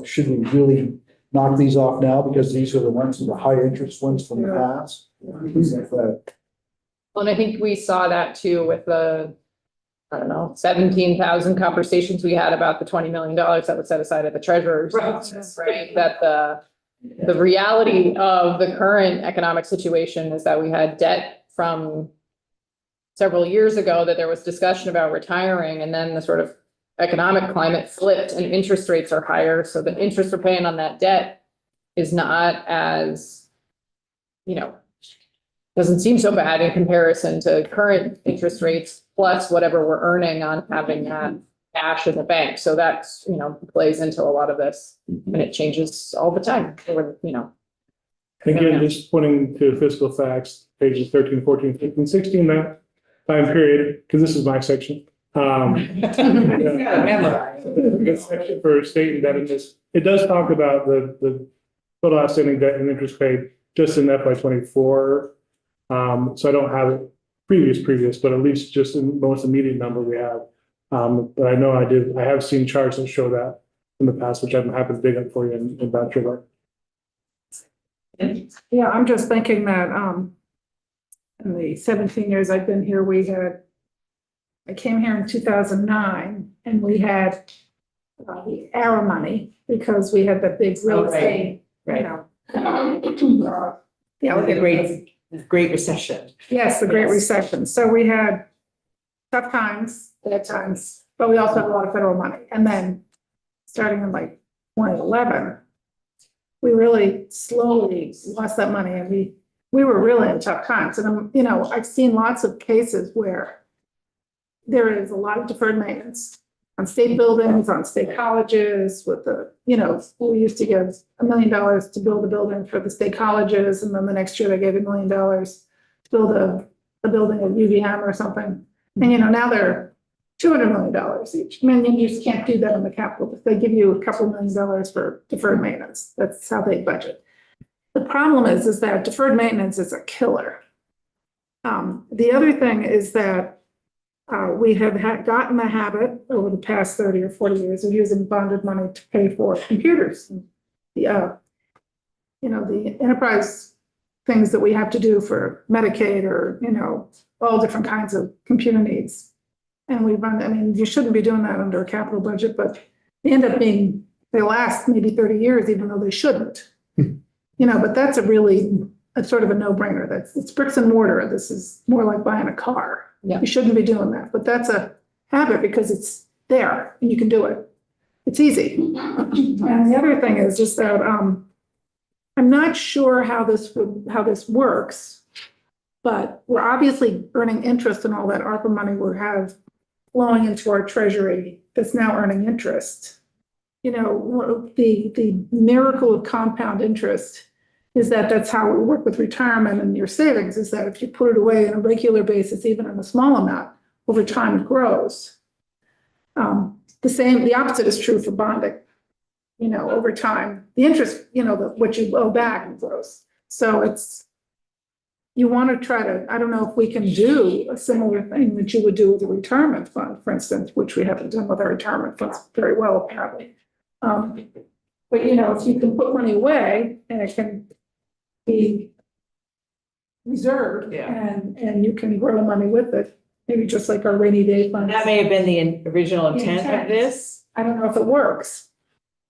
should we really knock these off now because these are the ones that are high interest ones from the past? Things like that. Well, and I think we saw that too with the, 17,000 conversations we had about the $20 million that was set aside at the treasurer's office, right? That the reality of the current economic situation is that we had debt from several years ago that there was discussion about retiring, and then the sort of economic climate flipped and interest rates are higher. So the interest we're paying on that debt is not as, doesn't seem so bad in comparison to current interest rates plus whatever we're earning on having that cash in the bank. So that's, plays into a lot of this, and it changes all the time. Again, just pointing to fiscal facts, pages 13, 14, 15, 16, that time period, because this is my section. Good section for state indebtedness. It does talk about the total outstanding debt and interest paid just in FY 24. So I don't have it previous, but at least just in the most immediate number we have. But I know I have seen charts that show that in the past, which I'm happy to dig up for you in voucher work. Yeah, I'm just thinking that, in the 17 years I've been here, I came here in 2009 and we had the ARA money because we had the big real estate, Yeah, the great recession. Yes, the Great Recession. So we had tough times, bad times, but we also had a lot of federal money. And then starting in like 2011, we really slowly lost that money, and we were really in tough times. And I've seen lots of cases where there is a lot of deferred maintenance on state buildings, on state colleges with we used to give $1 million to build a building for the state colleges. And then the next year they gave $1 million to build a building at UVM or something. And, now they're $200 million each. I mean, you just can't do that in the capital. If they give you a couple $1 million for deferred maintenance, that's how they budget. The problem is that deferred maintenance is a killer. The other thing is that we have gotten the habit over the past 30 or 40 years of using bonded money to pay for computers. The enterprise things that we have to do for Medicaid or, all different kinds of computer needs. And you shouldn't be doing that under a capital budget, but they end up they last maybe 30 years, even though they shouldn't. But that's a sort of a no-brainer. It's bricks and mortar. This is more like buying a car. Yeah. You shouldn't be doing that, but that's a habit because it's there and you can do it. It's easy. And the other thing is just that I'm not sure how this works, but we're obviously earning interest in all that ARPA money we have flowing into our treasury that's now earning interest. The miracle of compound interest is that that's how we work with retirement and your savings, is that if you put it away on a regular basis, even in a small amount, over time it grows. The opposite is true for bonding. Over time, the interest, what you owe back grows. So you want to try to, I don't know if we can do a similar thing that you would do with a retirement fund, for instance, which we haven't done with our retirement funds very well, apparently. But if you can put money away and it can, be reserved Yeah. and you can grow money with it, maybe just like our rainy day fund. That may have been the original intent of Intent. this. I don't know if it works.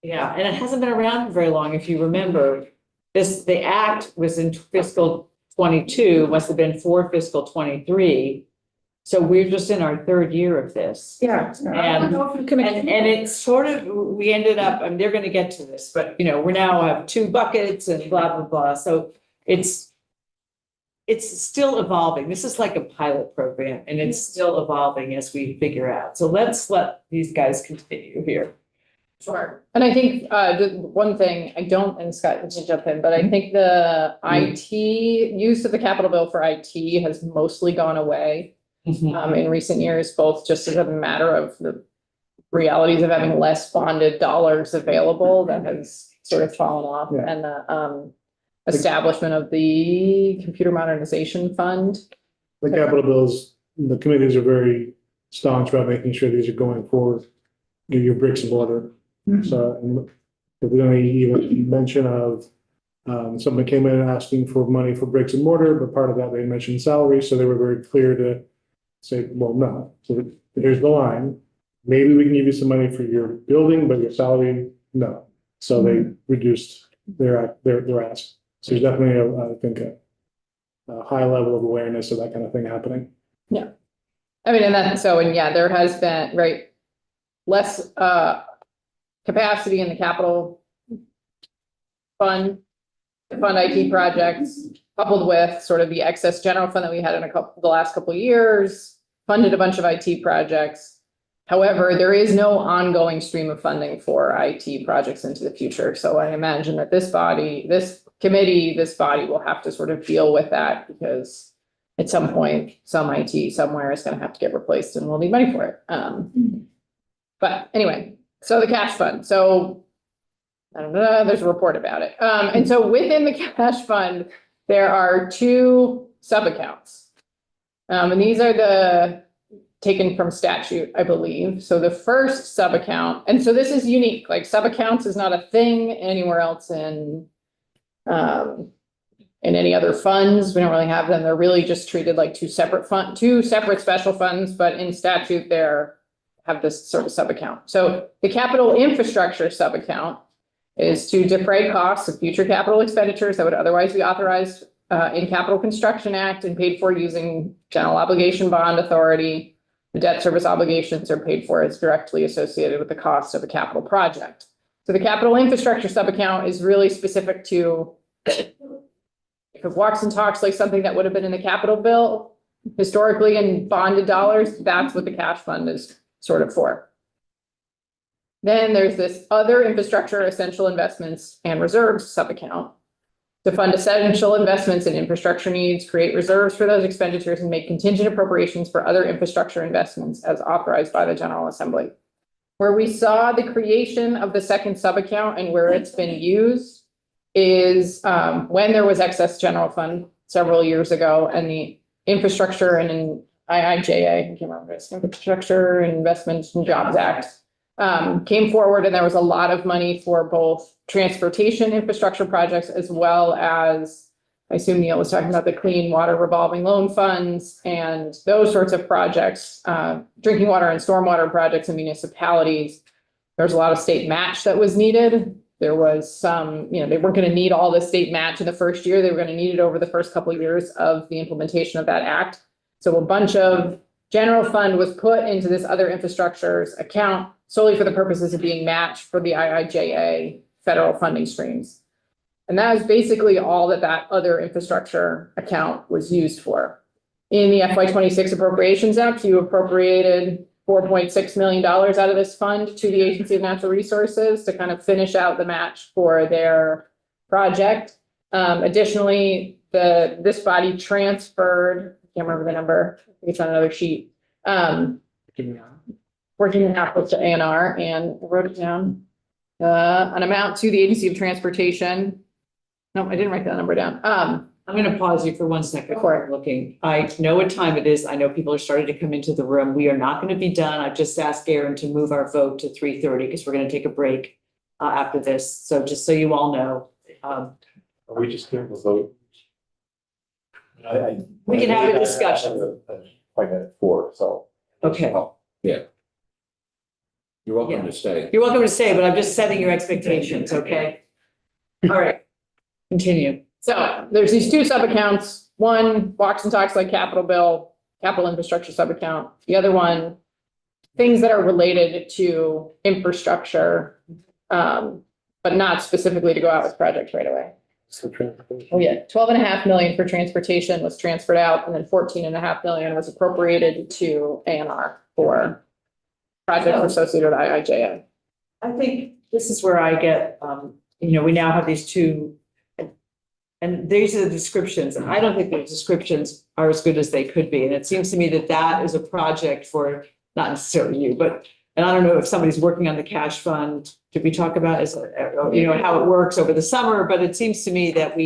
Yeah, and it hasn't been around for very long. If you remember, the act was in fiscal 22, must have been for fiscal 23. So we're just in our third year of this. Yeah. I don't know if you can. And it's sort of, we ended up, and they're gonna get to this, but we now have 2 buckets and blah, blah, blah. So it's still evolving. This is like a pilot program and it's still evolving as we figure out. So let's let these guys continue here. Sure. And I think, just one thing, I don't, and Scott, you can jump in, but I think the IT, use of the capital bill for IT has mostly gone away in recent years, both just as a matter of the realities of having less bonded dollars available that has sort of fallen off, Yeah. and the establishment of the computer modernization fund. The capital bills, the committees are very staunch about making sure these are going forward, your bricks and mortar. So, and if there's any even mention of, someone came in asking for money for bricks and mortar, but part of that they mentioned salary, so they were very clear to say, well, no, so here's the line. Maybe we can give you some money for your building, but your salary, no. So they reduced their ask. So there's definitely I think a high level of awareness of that kind of thing happening. Yeah. I mean, and there has been, less, capacity in the capital fund, to fund IT projects, coupled with sort of the excess general fund that we had in the last couple of years, funded a bunch of IT projects. However, there is no ongoing stream of funding for IT projects into the future. So I imagine that this body will have to sort of deal with that, because at some point, some IT somewhere is going to have to get replaced and we'll need money for it. But anyway, so the cash fund. So I don't know, there's a report about it. And so within the cash fund, there are 2 sub-accounts. And these are taken from statute, I believe. So the first sub-account, and so this is unique, like sub-accounts is not a thing anywhere else in any other funds. We don't really have them. They're really just treated like 2 separate special funds, but in statute have this sort of sub-account. So the capital infrastructure sub-account is to defray costs of future capital expenditures that would otherwise be authorized in Capital Construction Act and paid for using general obligation bond authority. The debt service obligations are paid for as directly associated with the cost of a capital project. So the capital infrastructure sub-account is really specific to, if it walks and talks like something that would have been in the capital bill historically in bonded dollars, that's what the cash fund is sort of for. Then there's this other infrastructure essential investments and reserves sub-account to fund essential investments in infrastructure needs, create reserves for those expenditures, and make contingent appropriations for other infrastructure investments as authorized by the General Assembly. Where we saw the creation of the second sub-account and where it's been used is when there was excess general fund several years ago, and the infrastructure and IIJA, I can't remember this, Infrastructure Investment and Jobs Act, came forward, and there was a lot of money for both transportation infrastructure projects as well as, I assume Neil was talking about the clean water revolving loan funds and those sorts of projects, drinking water and stormwater projects in municipalities. There's a lot of state match that was needed. There was some, they weren't going to need all the state match in the first year. They were going to need it over the first couple of years of the implementation of that act. So a bunch of general fund was put into this other infrastructures account solely for the purposes of being matched for the IIJA federal funding streams. And that is basically all that other infrastructure account was used for. In the FY26 Appropriations Act, you appropriated $4.6 million out of this fund to the Agency of Natural Resources to kind of finish out the match for their project. Additionally, this body transferred, I can't remember the number, I think it's on another sheet. 14.5 was to ANR, and I wrote it down. An amount to the Agency of Transportation. No, I didn't write that number down. I'm going to pause you for 1 second before I'm looking. I know what time it is. I know people are starting to come into the room. We are not going to be done. I've just asked Aaron to move our vote to 3:30 because we're going to take a break after this. So just so you all know, Are we just here to vote? We can have a discussion. Appointment at 4, so. Okay. You're welcome to stay. You're welcome to stay, but I'm just setting your expectations, okay? All right, continue. So there's these two sub-accounts, one walks and talks like capital bill, capital infrastructure sub-account. The other one, things that are related to infrastructure, but not specifically to go out with projects right away. Oh, yeah, 12.5 million for transportation was transferred out, and then 14.5 million was appropriated to A&R for projects associated with IIJA. I think this is where I get, we now have these two, and these are the descriptions, and I don't think the descriptions are as good as they could be. And it seems to me that that is a project for, not necessarily you, but, and I don't know if somebody's working on the cash fund, did we talk about, how it works over the summer, but it seems to me that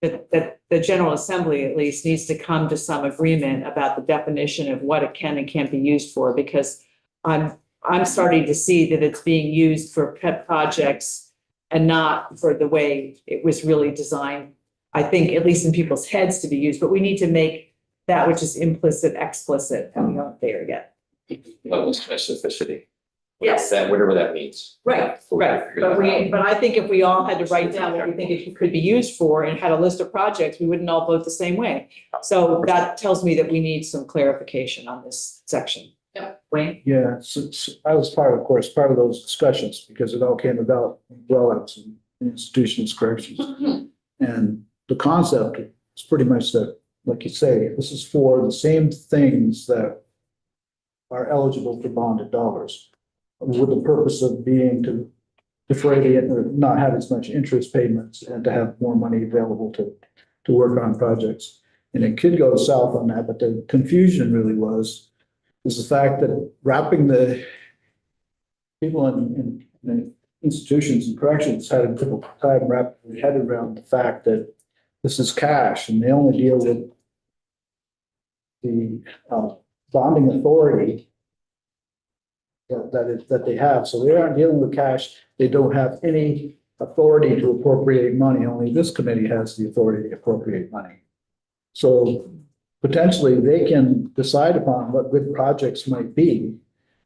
that the General Assembly at least needs to come to some agreement about the definition of what it can and can't be used for, because I'm starting to see that it's being used for pet projects and not for the way it was really designed, I think, at least in people's heads, to be used. But we need to make that which is implicit, explicit, and we aren't there yet. Level of specificity. Yes. That, whatever that means. Right. But I think if we all had to write down what we think it could be used for and had a list of projects, we wouldn't all vote the same way. So that tells me that we need some clarification on this section. Yeah. Wayne? Yeah, so I was part of those discussions because it all came about blowouts and institutions corrections. And the concept is pretty much that, like you say, this is for the same things that are eligible for bonded dollars, with the purpose of being to defray it or not have as much interest payments and to have more money available to work on projects. And it could go south on that, but the confusion really is the fact that wrapping the people in institutions and corrections had a difficult time wrapping their head around the fact that this is cash and they only deal with the bonding authority that they have. So they aren't dealing with cash. They don't have any authority to appropriate money. Only this committee has the authority to appropriate money. So potentially they can decide upon what good projects might be,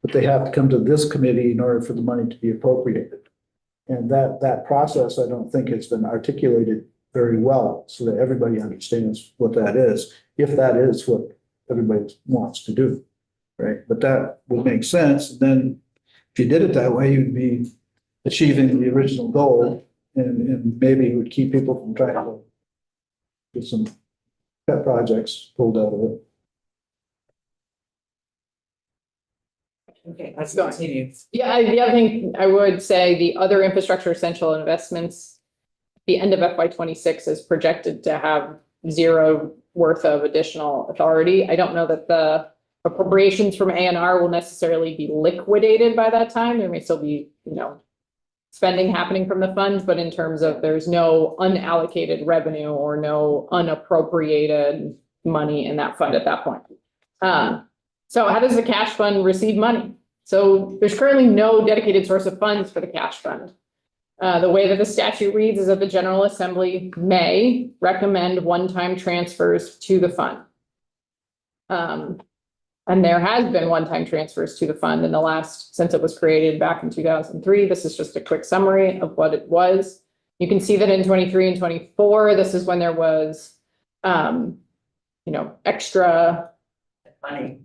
but they have to come to this committee in order for the money to be appropriated. And that process, I don't think has been articulated very well so that everybody understands what that is, if that is what everybody wants to do, right? But that would make sense. And then if you did it that way, you'd be achieving the original goal and maybe it would keep people from trying to get some pet projects pulled out of it. Okay, let's continue. Yeah, the other thing I would say, the other infrastructure essential investments, the end of FY 26 is projected to have zero worth of additional authority. I don't know that the appropriations from A&R will necessarily be liquidated by that time. There may still be, spending happening from the funds, but in terms of there's no unallocated revenue or no unappropriated money in that fund at that point. So how does the cash fund receive money? So there's currently no dedicated source of funds for the cash fund. The way that the statute reads is that the General Assembly may recommend one-time transfers to the fund. And there has been one-time transfers to the fund in the last, since it was created back in 2003. This is just a quick summary of what it was. You can see that in 23 and 24, this is when there was, extra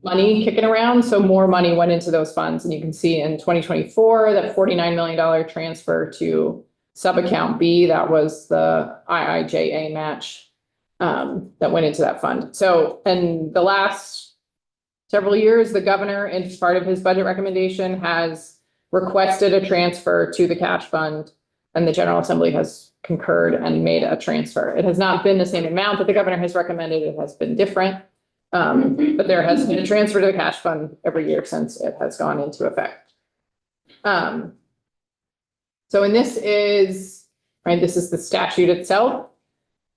money kicking around. So more money went into those funds. And you can see in 2024, that $49 million transfer to sub-account B, that was the IIJA match that went into that fund. So in the last several years, the governor, as part of his budget recommendation, has requested a transfer to the cash fund, and the General Assembly has concurred and made a transfer. It has not been the same amount that the governor has recommended. It has been different. But there has been a transfer to the cash fund every year since it has gone into effect. So, and this is the statute itself.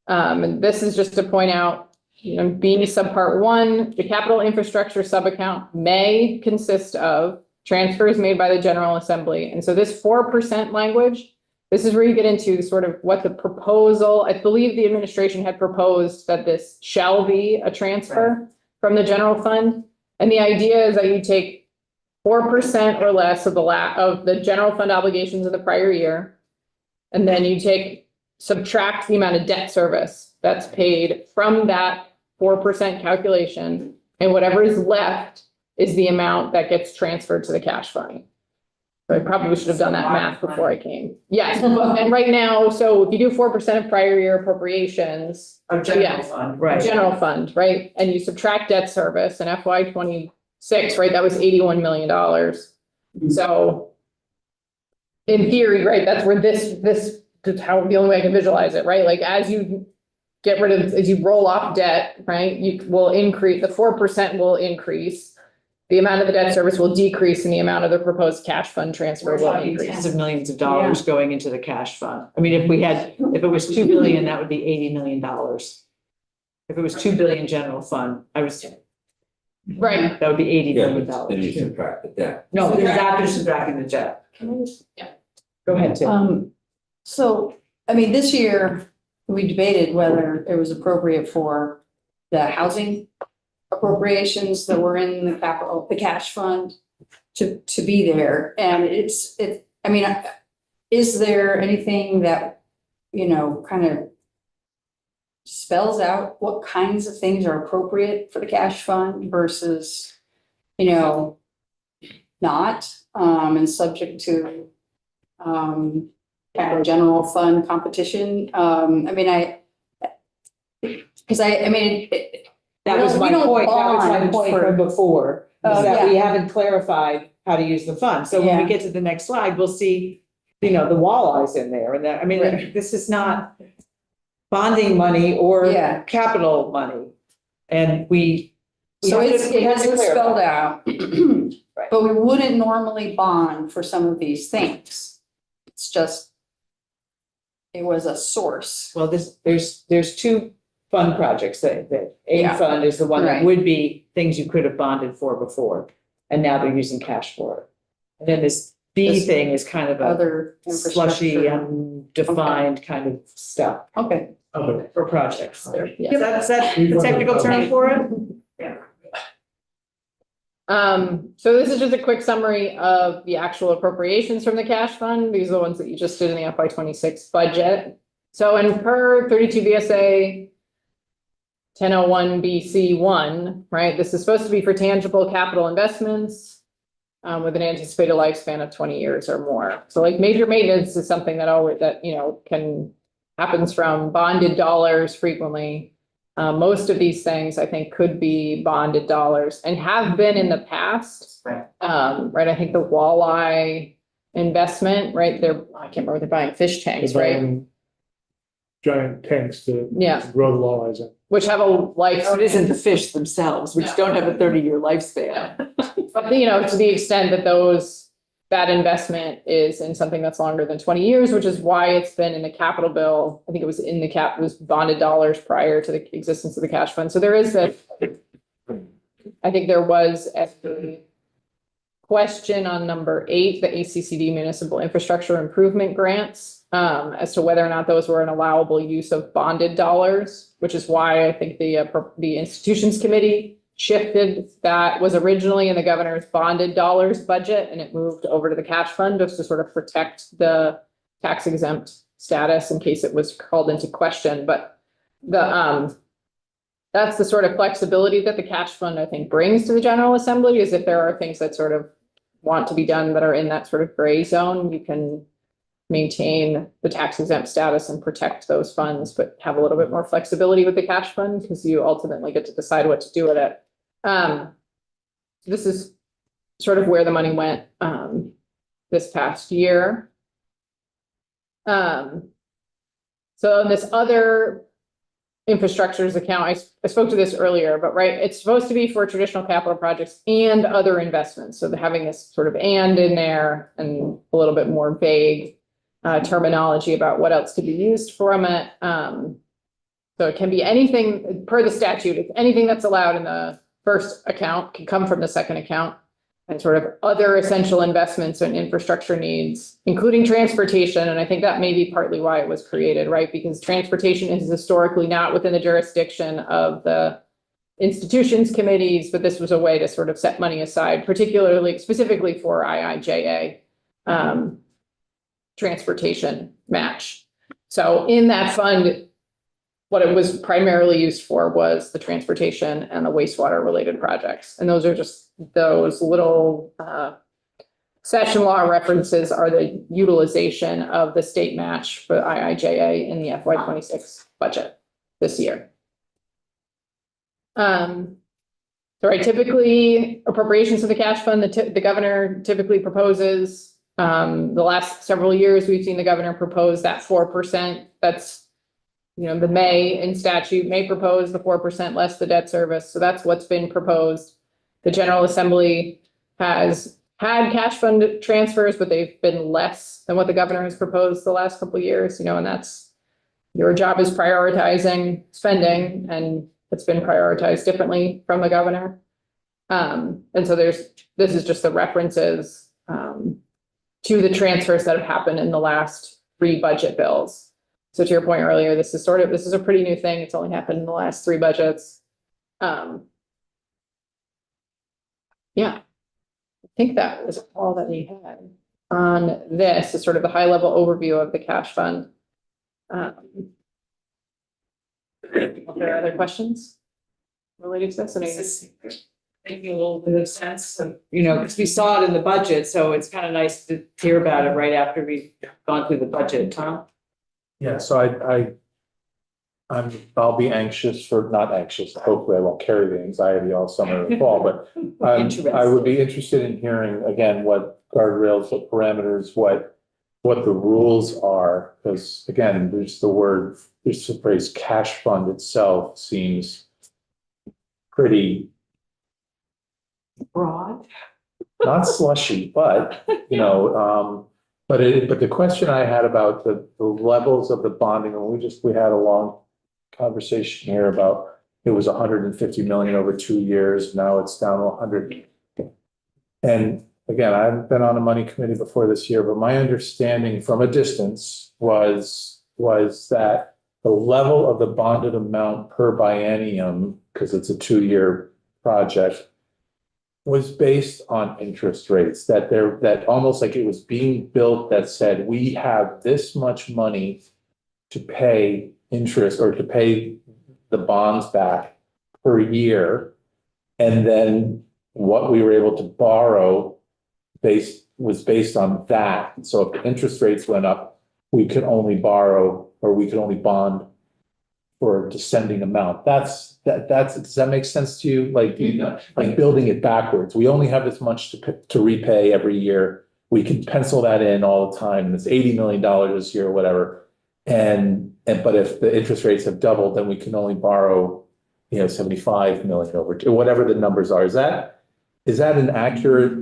And this is just to point out, B subpart 1, the capital infrastructure subaccount may consist of transfers made by the General Assembly. And so this 4% language this is where you get into sort of what the proposal, I believe the administration had proposed that this shall be a transfer from the general fund. And the idea is that you take 4% or less of the general fund obligations of the prior year. And then you subtract the amount of debt service that's paid from that 4% calculation. And whatever is left is the amount that gets transferred to the cash fund. So I probably should have done that math before I came. Yes, and right now, so if you do 4% of prior year appropriations. Of general fund, right. General fund, right, and you subtract debt service and FY 26, right, that was $81 million. So in theory, right, that's where this is how, the only way I can visualize it, right, like as you as you roll off debt, right, you will increase, the 4% will increase. The amount of the debt service will decrease and the amount of the proposed cash fund transfer We're will talking increase. tens of millions of dollars going into the cash fund. I mean, if it was 2 billion, that would be $80 million. If it was 2 billion general fund, Right. that would be $80 Yeah, million but then you subtract the debt. No, this is after subtracting the debt. Go ahead, Tim. So, I mean, this year, we debated whether it was appropriate for the housing appropriations that were in the cash fund to be there. And I mean, is there anything that, kind of spells out what kinds of things are appropriate for the cash fund versus, not, and subject to, kind of general fund competition? That was my point, that was my point from before, is that we yeah. haven't clarified how to use the fund. So when we Yeah. get to the next slide, we'll see, the walleyes in there, and that, I mean, this is not bonding money or Yeah. capital money. And we So have to- it we have to isn't clarify. spelled out, but we wouldn't normally bond for some of these things. It's just, it was a source. Well, there's two fund projects, that A Yeah. fund is the one that Right. would be things you could have bonded for before, and now they're using cash for it. And then this B This thing is kind of a Other slushy, infrastructure. undefined kind of stuff Okay. for projects. Yeah. Is that the technical term for it? So this is just a quick summary of the actual appropriations from the cash fund. These are the ones that you just did in the FY 26 budget. So in per 32 VSA 1001 BC1, right, this is supposed to be for tangible capital investments with an anticipated lifespan of 20 years or more. So like major maintenance is something that happens from bonded dollars frequently. Most of these things, I think, could be bonded dollars and have been in the past. Right, I think the walleye investment, right, I can't remember, they're buying fish tanks, They're right? buying giant tanks to Yeah. grow the walleyes in. Which have a life. So it isn't the fish themselves, which don't have a 30-year lifespan. But, to the extent that that investment is in something that's longer than 20 years, which is why it's been in the capital bill. I think it was it was bonded dollars prior to the existence of the cash fund. So there is I think there was a question on number 8, the ACCD municipal infrastructure improvement grants, as to whether or not those were an allowable use of bonded dollars, which is why I think the institutions committee shifted that was originally in the governor's bonded dollars budget, and it moved over to the cash fund just to sort of protect the tax exempt status in case it was called into question. But that's the sort of flexibility that the cash fund, I think, brings to the General Assembly, is if there are things that sort of want to be done that are in that sort of gray zone, you can maintain the tax exempt status and protect those funds, but have a little bit more flexibility with the cash fund because you ultimately get to decide what to do with it. This is sort of where the money went this past year. So in this other infrastructures account, I spoke to this earlier, but right, it's supposed to be for traditional capital projects and other investments. So having this sort of and in there and a little bit more vague terminology about what else could be used from it. So it can be anything per the statute. If anything that's allowed in the first account can come from the second account. and sort of other essential investments and infrastructure needs, including transportation. And I think that may be partly why it was created, right? Because transportation is historically not within the jurisdiction of the institutions committees, but this was a way to sort of set money aside, particularly specifically for IIJA transportation match. So in that fund, what it was primarily used for was the transportation and the wastewater related projects. And those are just those little session law references are the utilization of the state match for IIJA in the FY26 budget this year. So right, typically appropriations of the cash fund, the governor typically proposes, the last several years, we've seen the governor propose that 4%. That's, the May in statute may propose the 4% less the debt service. So that's what's been proposed. The General Assembly has had cash fund transfers, but they've been less than what the governor has proposed the last couple of years, and that's your job is prioritizing spending, and it's been prioritized differently from the governor. And so this is just the references to the transfers that have happened in the last 3 budget bills. So to your point earlier, this is a pretty new thing. It's only happened in the last 3 budgets. Yeah, I think that was all that we had on this, is sort of the high level overview of the cash fund. Are there other questions related to this? Making a little bit of sense of, because we saw it in the budget, so it's kind of nice to hear about it right after we've gone through the budget. Tom? Yeah, so I'll be not anxious, hopefully I won't carry the anxiety all summer and fall, but I would be interested in hearing again, what guardrails, what parameters, what the rules are, because again, there's the phrase cash fund itself seems pretty broad, not slushy, but but the question I had about the levels of the bonding, and we had a long conversation here about it was 150 million over 2 years. Now it's down to 100. And again, I haven't been on a money committee before this year, but my understanding from a distance was that the level of the bonded amount per biennium, because it's a 2-year project, was based on interest rates, that almost like it was being built that said, we have this much money to pay interest or to pay the bonds back per year. And then what we were able to borrow was based on that. So if the interest rates went up, we could only borrow, or we could only bond for a descending amount. Does that make sense to you? Like building it backwards. We only have this much to repay every year. We can pencil that in all the time. And it's $80 million this year or whatever. But if the interest rates have doubled, then we can only borrow, 75 million over whatever the numbers are. Is that an accurate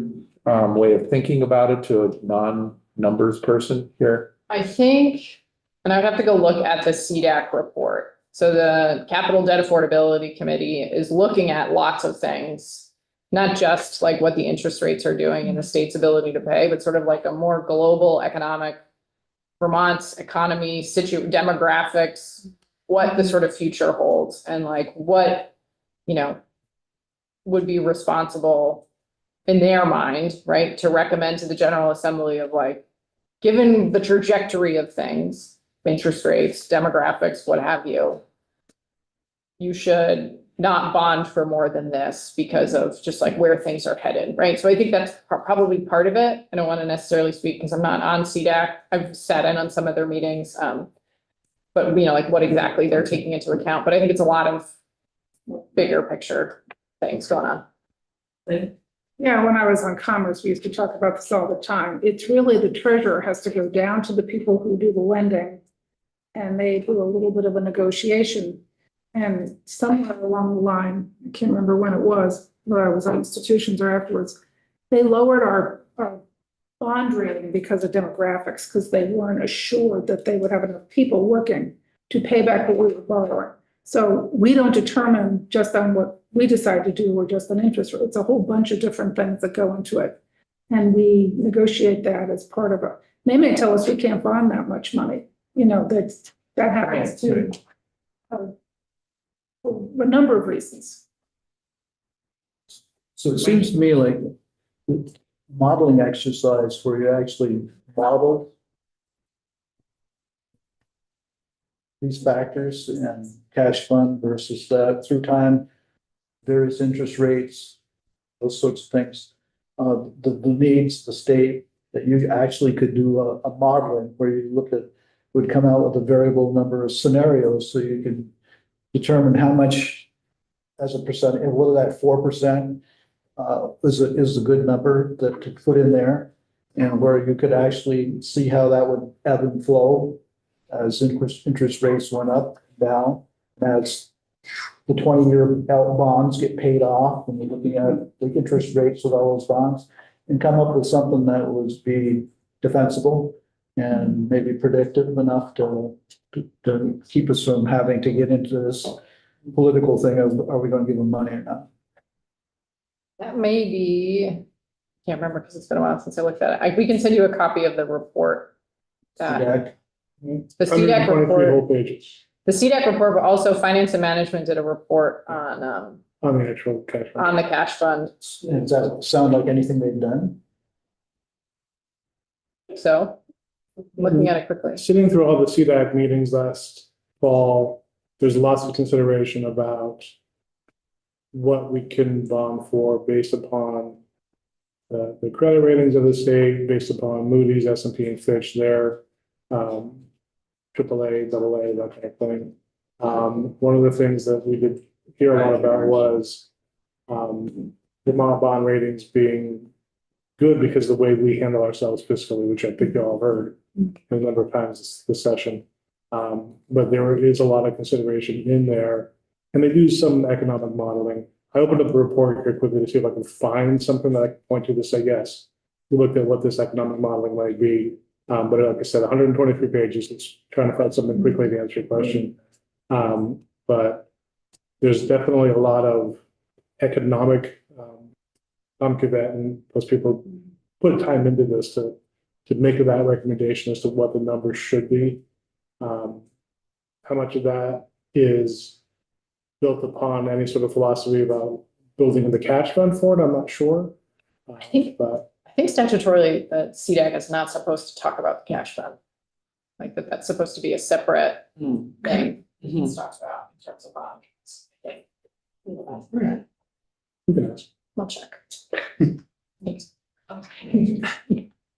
way of thinking about it to a non-numbers person here? I think, and I'd have to go look at the CDAC report. So the Capital Debt Affordability Committee is looking at lots of things, not just like what the interest rates are doing and the state's ability to pay, but sort of like a more global economic, Vermont's economy, demographics, what the sort of future holds, and like what, would be responsible in their mind, right, to recommend to the General Assembly of like, given the trajectory of things, interest rates, demographics, what have you, you should not bond for more than this because of just like where things are headed, right? So I think that's probably part of it. I don't want to necessarily speak because I'm not on CDAC. I've sat in on some of their meetings, but like what exactly they're taking into account. But I think it's a lot of bigger picture things going on. Yeah, when I was on Commerce, we used to talk about this all the time. It's really the treasurer has to go down to the people who do the lending, and they do a little bit of a negotiation. And somewhere along the line, I can't remember when it was, whether I was on institutions or afterwards, they lowered our bond rating because of demographics, because they weren't assured that they would have enough people working to pay back what we were borrowing. So we don't determine just on what we decide to do or just on interest rate. It's a whole bunch of different things that go into it. And we negotiate that as part of it. They may tell us we can't bond that much money, that happens too. For a number of reasons. So it seems to me like modeling exercise where you actually model these factors and cash fund versus that through time, various interest rates, those sorts of things. The needs, the state, that you actually could do a modeling where you would come out with a variable number of scenarios so you can determine how much as a percent, and whether that 4% is a good number that to put in there, and where you could actually see how that would ebb and flow as interest rates went up, down, as the 20-year bonds get paid off, and you're looking at the interest rates of all those bonds, and come up with something that would be defensible and maybe predictive enough to keep us from having to get into this political thing of, are we going to give them money or not? That may be, can't remember because it's been a while since I looked at it. We can send you a copy of the report. CDAC? The CDAC 123 report, whole pages the CDAC report, but also Finance and Management did a report on on the actual cash fund. on the cash fund. Does that sound like anything they've done? So looking at it quickly. Sitting through all the CDAC meetings last fall, there's lots of consideration about what we can bond for based upon the credit ratings of the state, based upon Moody's, S&P, and Fitch, their AAA, AA, that kind of thing. One of the things that we did hear a lot about was the bond ratings being good because of the way we handle ourselves fiscally, which I think you all heard a number of times this session. But there is a lot of consideration in there, and they do some economic modeling. I opened up the report here quickly to see if I can find something that I can point to say, yes, we looked at what this economic modeling might be. But like I said, 123 pages, it's trying to find something quickly to answer your question. But there's definitely a lot of economic and those people put time into this to make that recommendation as to what the numbers should be. How much of that is built upon any sort of philosophy about building in the cash fund for it, I'm not sure. I think statutorily, the CDAC is not supposed to talk about the cash fund. Like that's supposed to be a separate thing. It's talked about in terms of bonds. Who can ask? I'll check.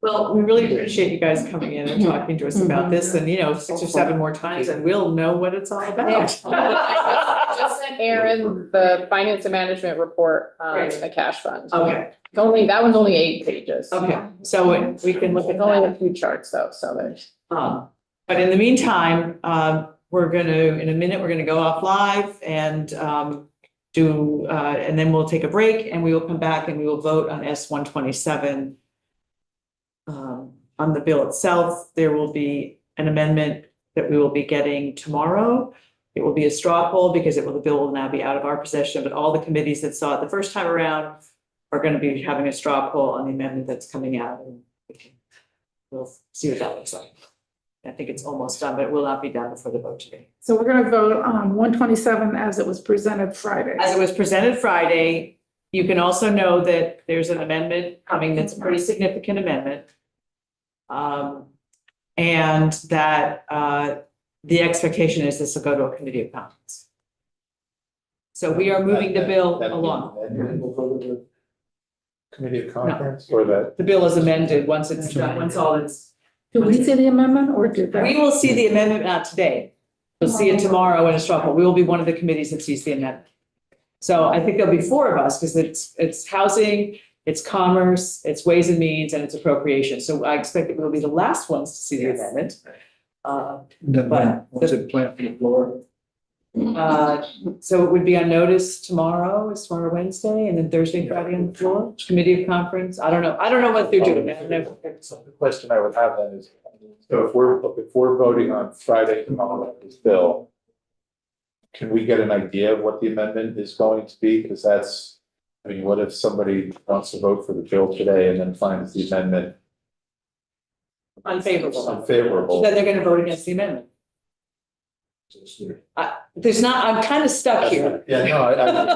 Well, we really appreciate you guys coming in and talking to us about this, and 6 or 7 more times, and we'll know what it's all about. Just sent Aaron the Finance and Management report on the cash fund. Okay, That one's only 8 pages. okay, so we can look at It's only that. a few charts though, so there's. But in the meantime, in a minute, we're gonna go off live and and then we'll take a break, and we will come back and we will vote on S-127. On the bill itself, there will be an amendment that we will be getting tomorrow. It will be a straw poll because the bill will now be out of our possession, but all the committees that saw it the first time around are going to be having a straw poll on the amendment that's coming out, and we'll see what that looks like. I think it's almost done, but it will not be done before the vote today. So we're gonna vote on 127 as it was presented Friday. As it was presented Friday, you can also know that there's an amendment coming that's a pretty significant amendment. And that the expectation is this will go to a committee of conference. So we are moving the bill along. We'll go to the committee of conference or that. The bill is amended once it's done, once all it's. Do we see the amendment or did that? We will see the amendment not today. We'll see it tomorrow in a straw poll. We will be one of the committees that sees the amendment. So I think there'll be 4 of us because it's housing, it's commerce, it's ways and means, and it's appropriation. So I expect that we'll be the last ones to see the amendment. What's it planned for the floor? So it would be on notice tomorrow, it's tomorrow Wednesday, and then Thursday, Friday on the floor, committee of conference. I don't know what they're doing. I don't know. So the question I would have then is, so if we're voting on Friday tomorrow this bill, can we get an idea of what the amendment is going to be? Because that's, I mean, what if somebody wants to vote for the bill today and then finds the amendment Unfavorable. unfavorable? Then they're gonna vote against the amendment. There's not, I'm kind of stuck here. Yeah, no, I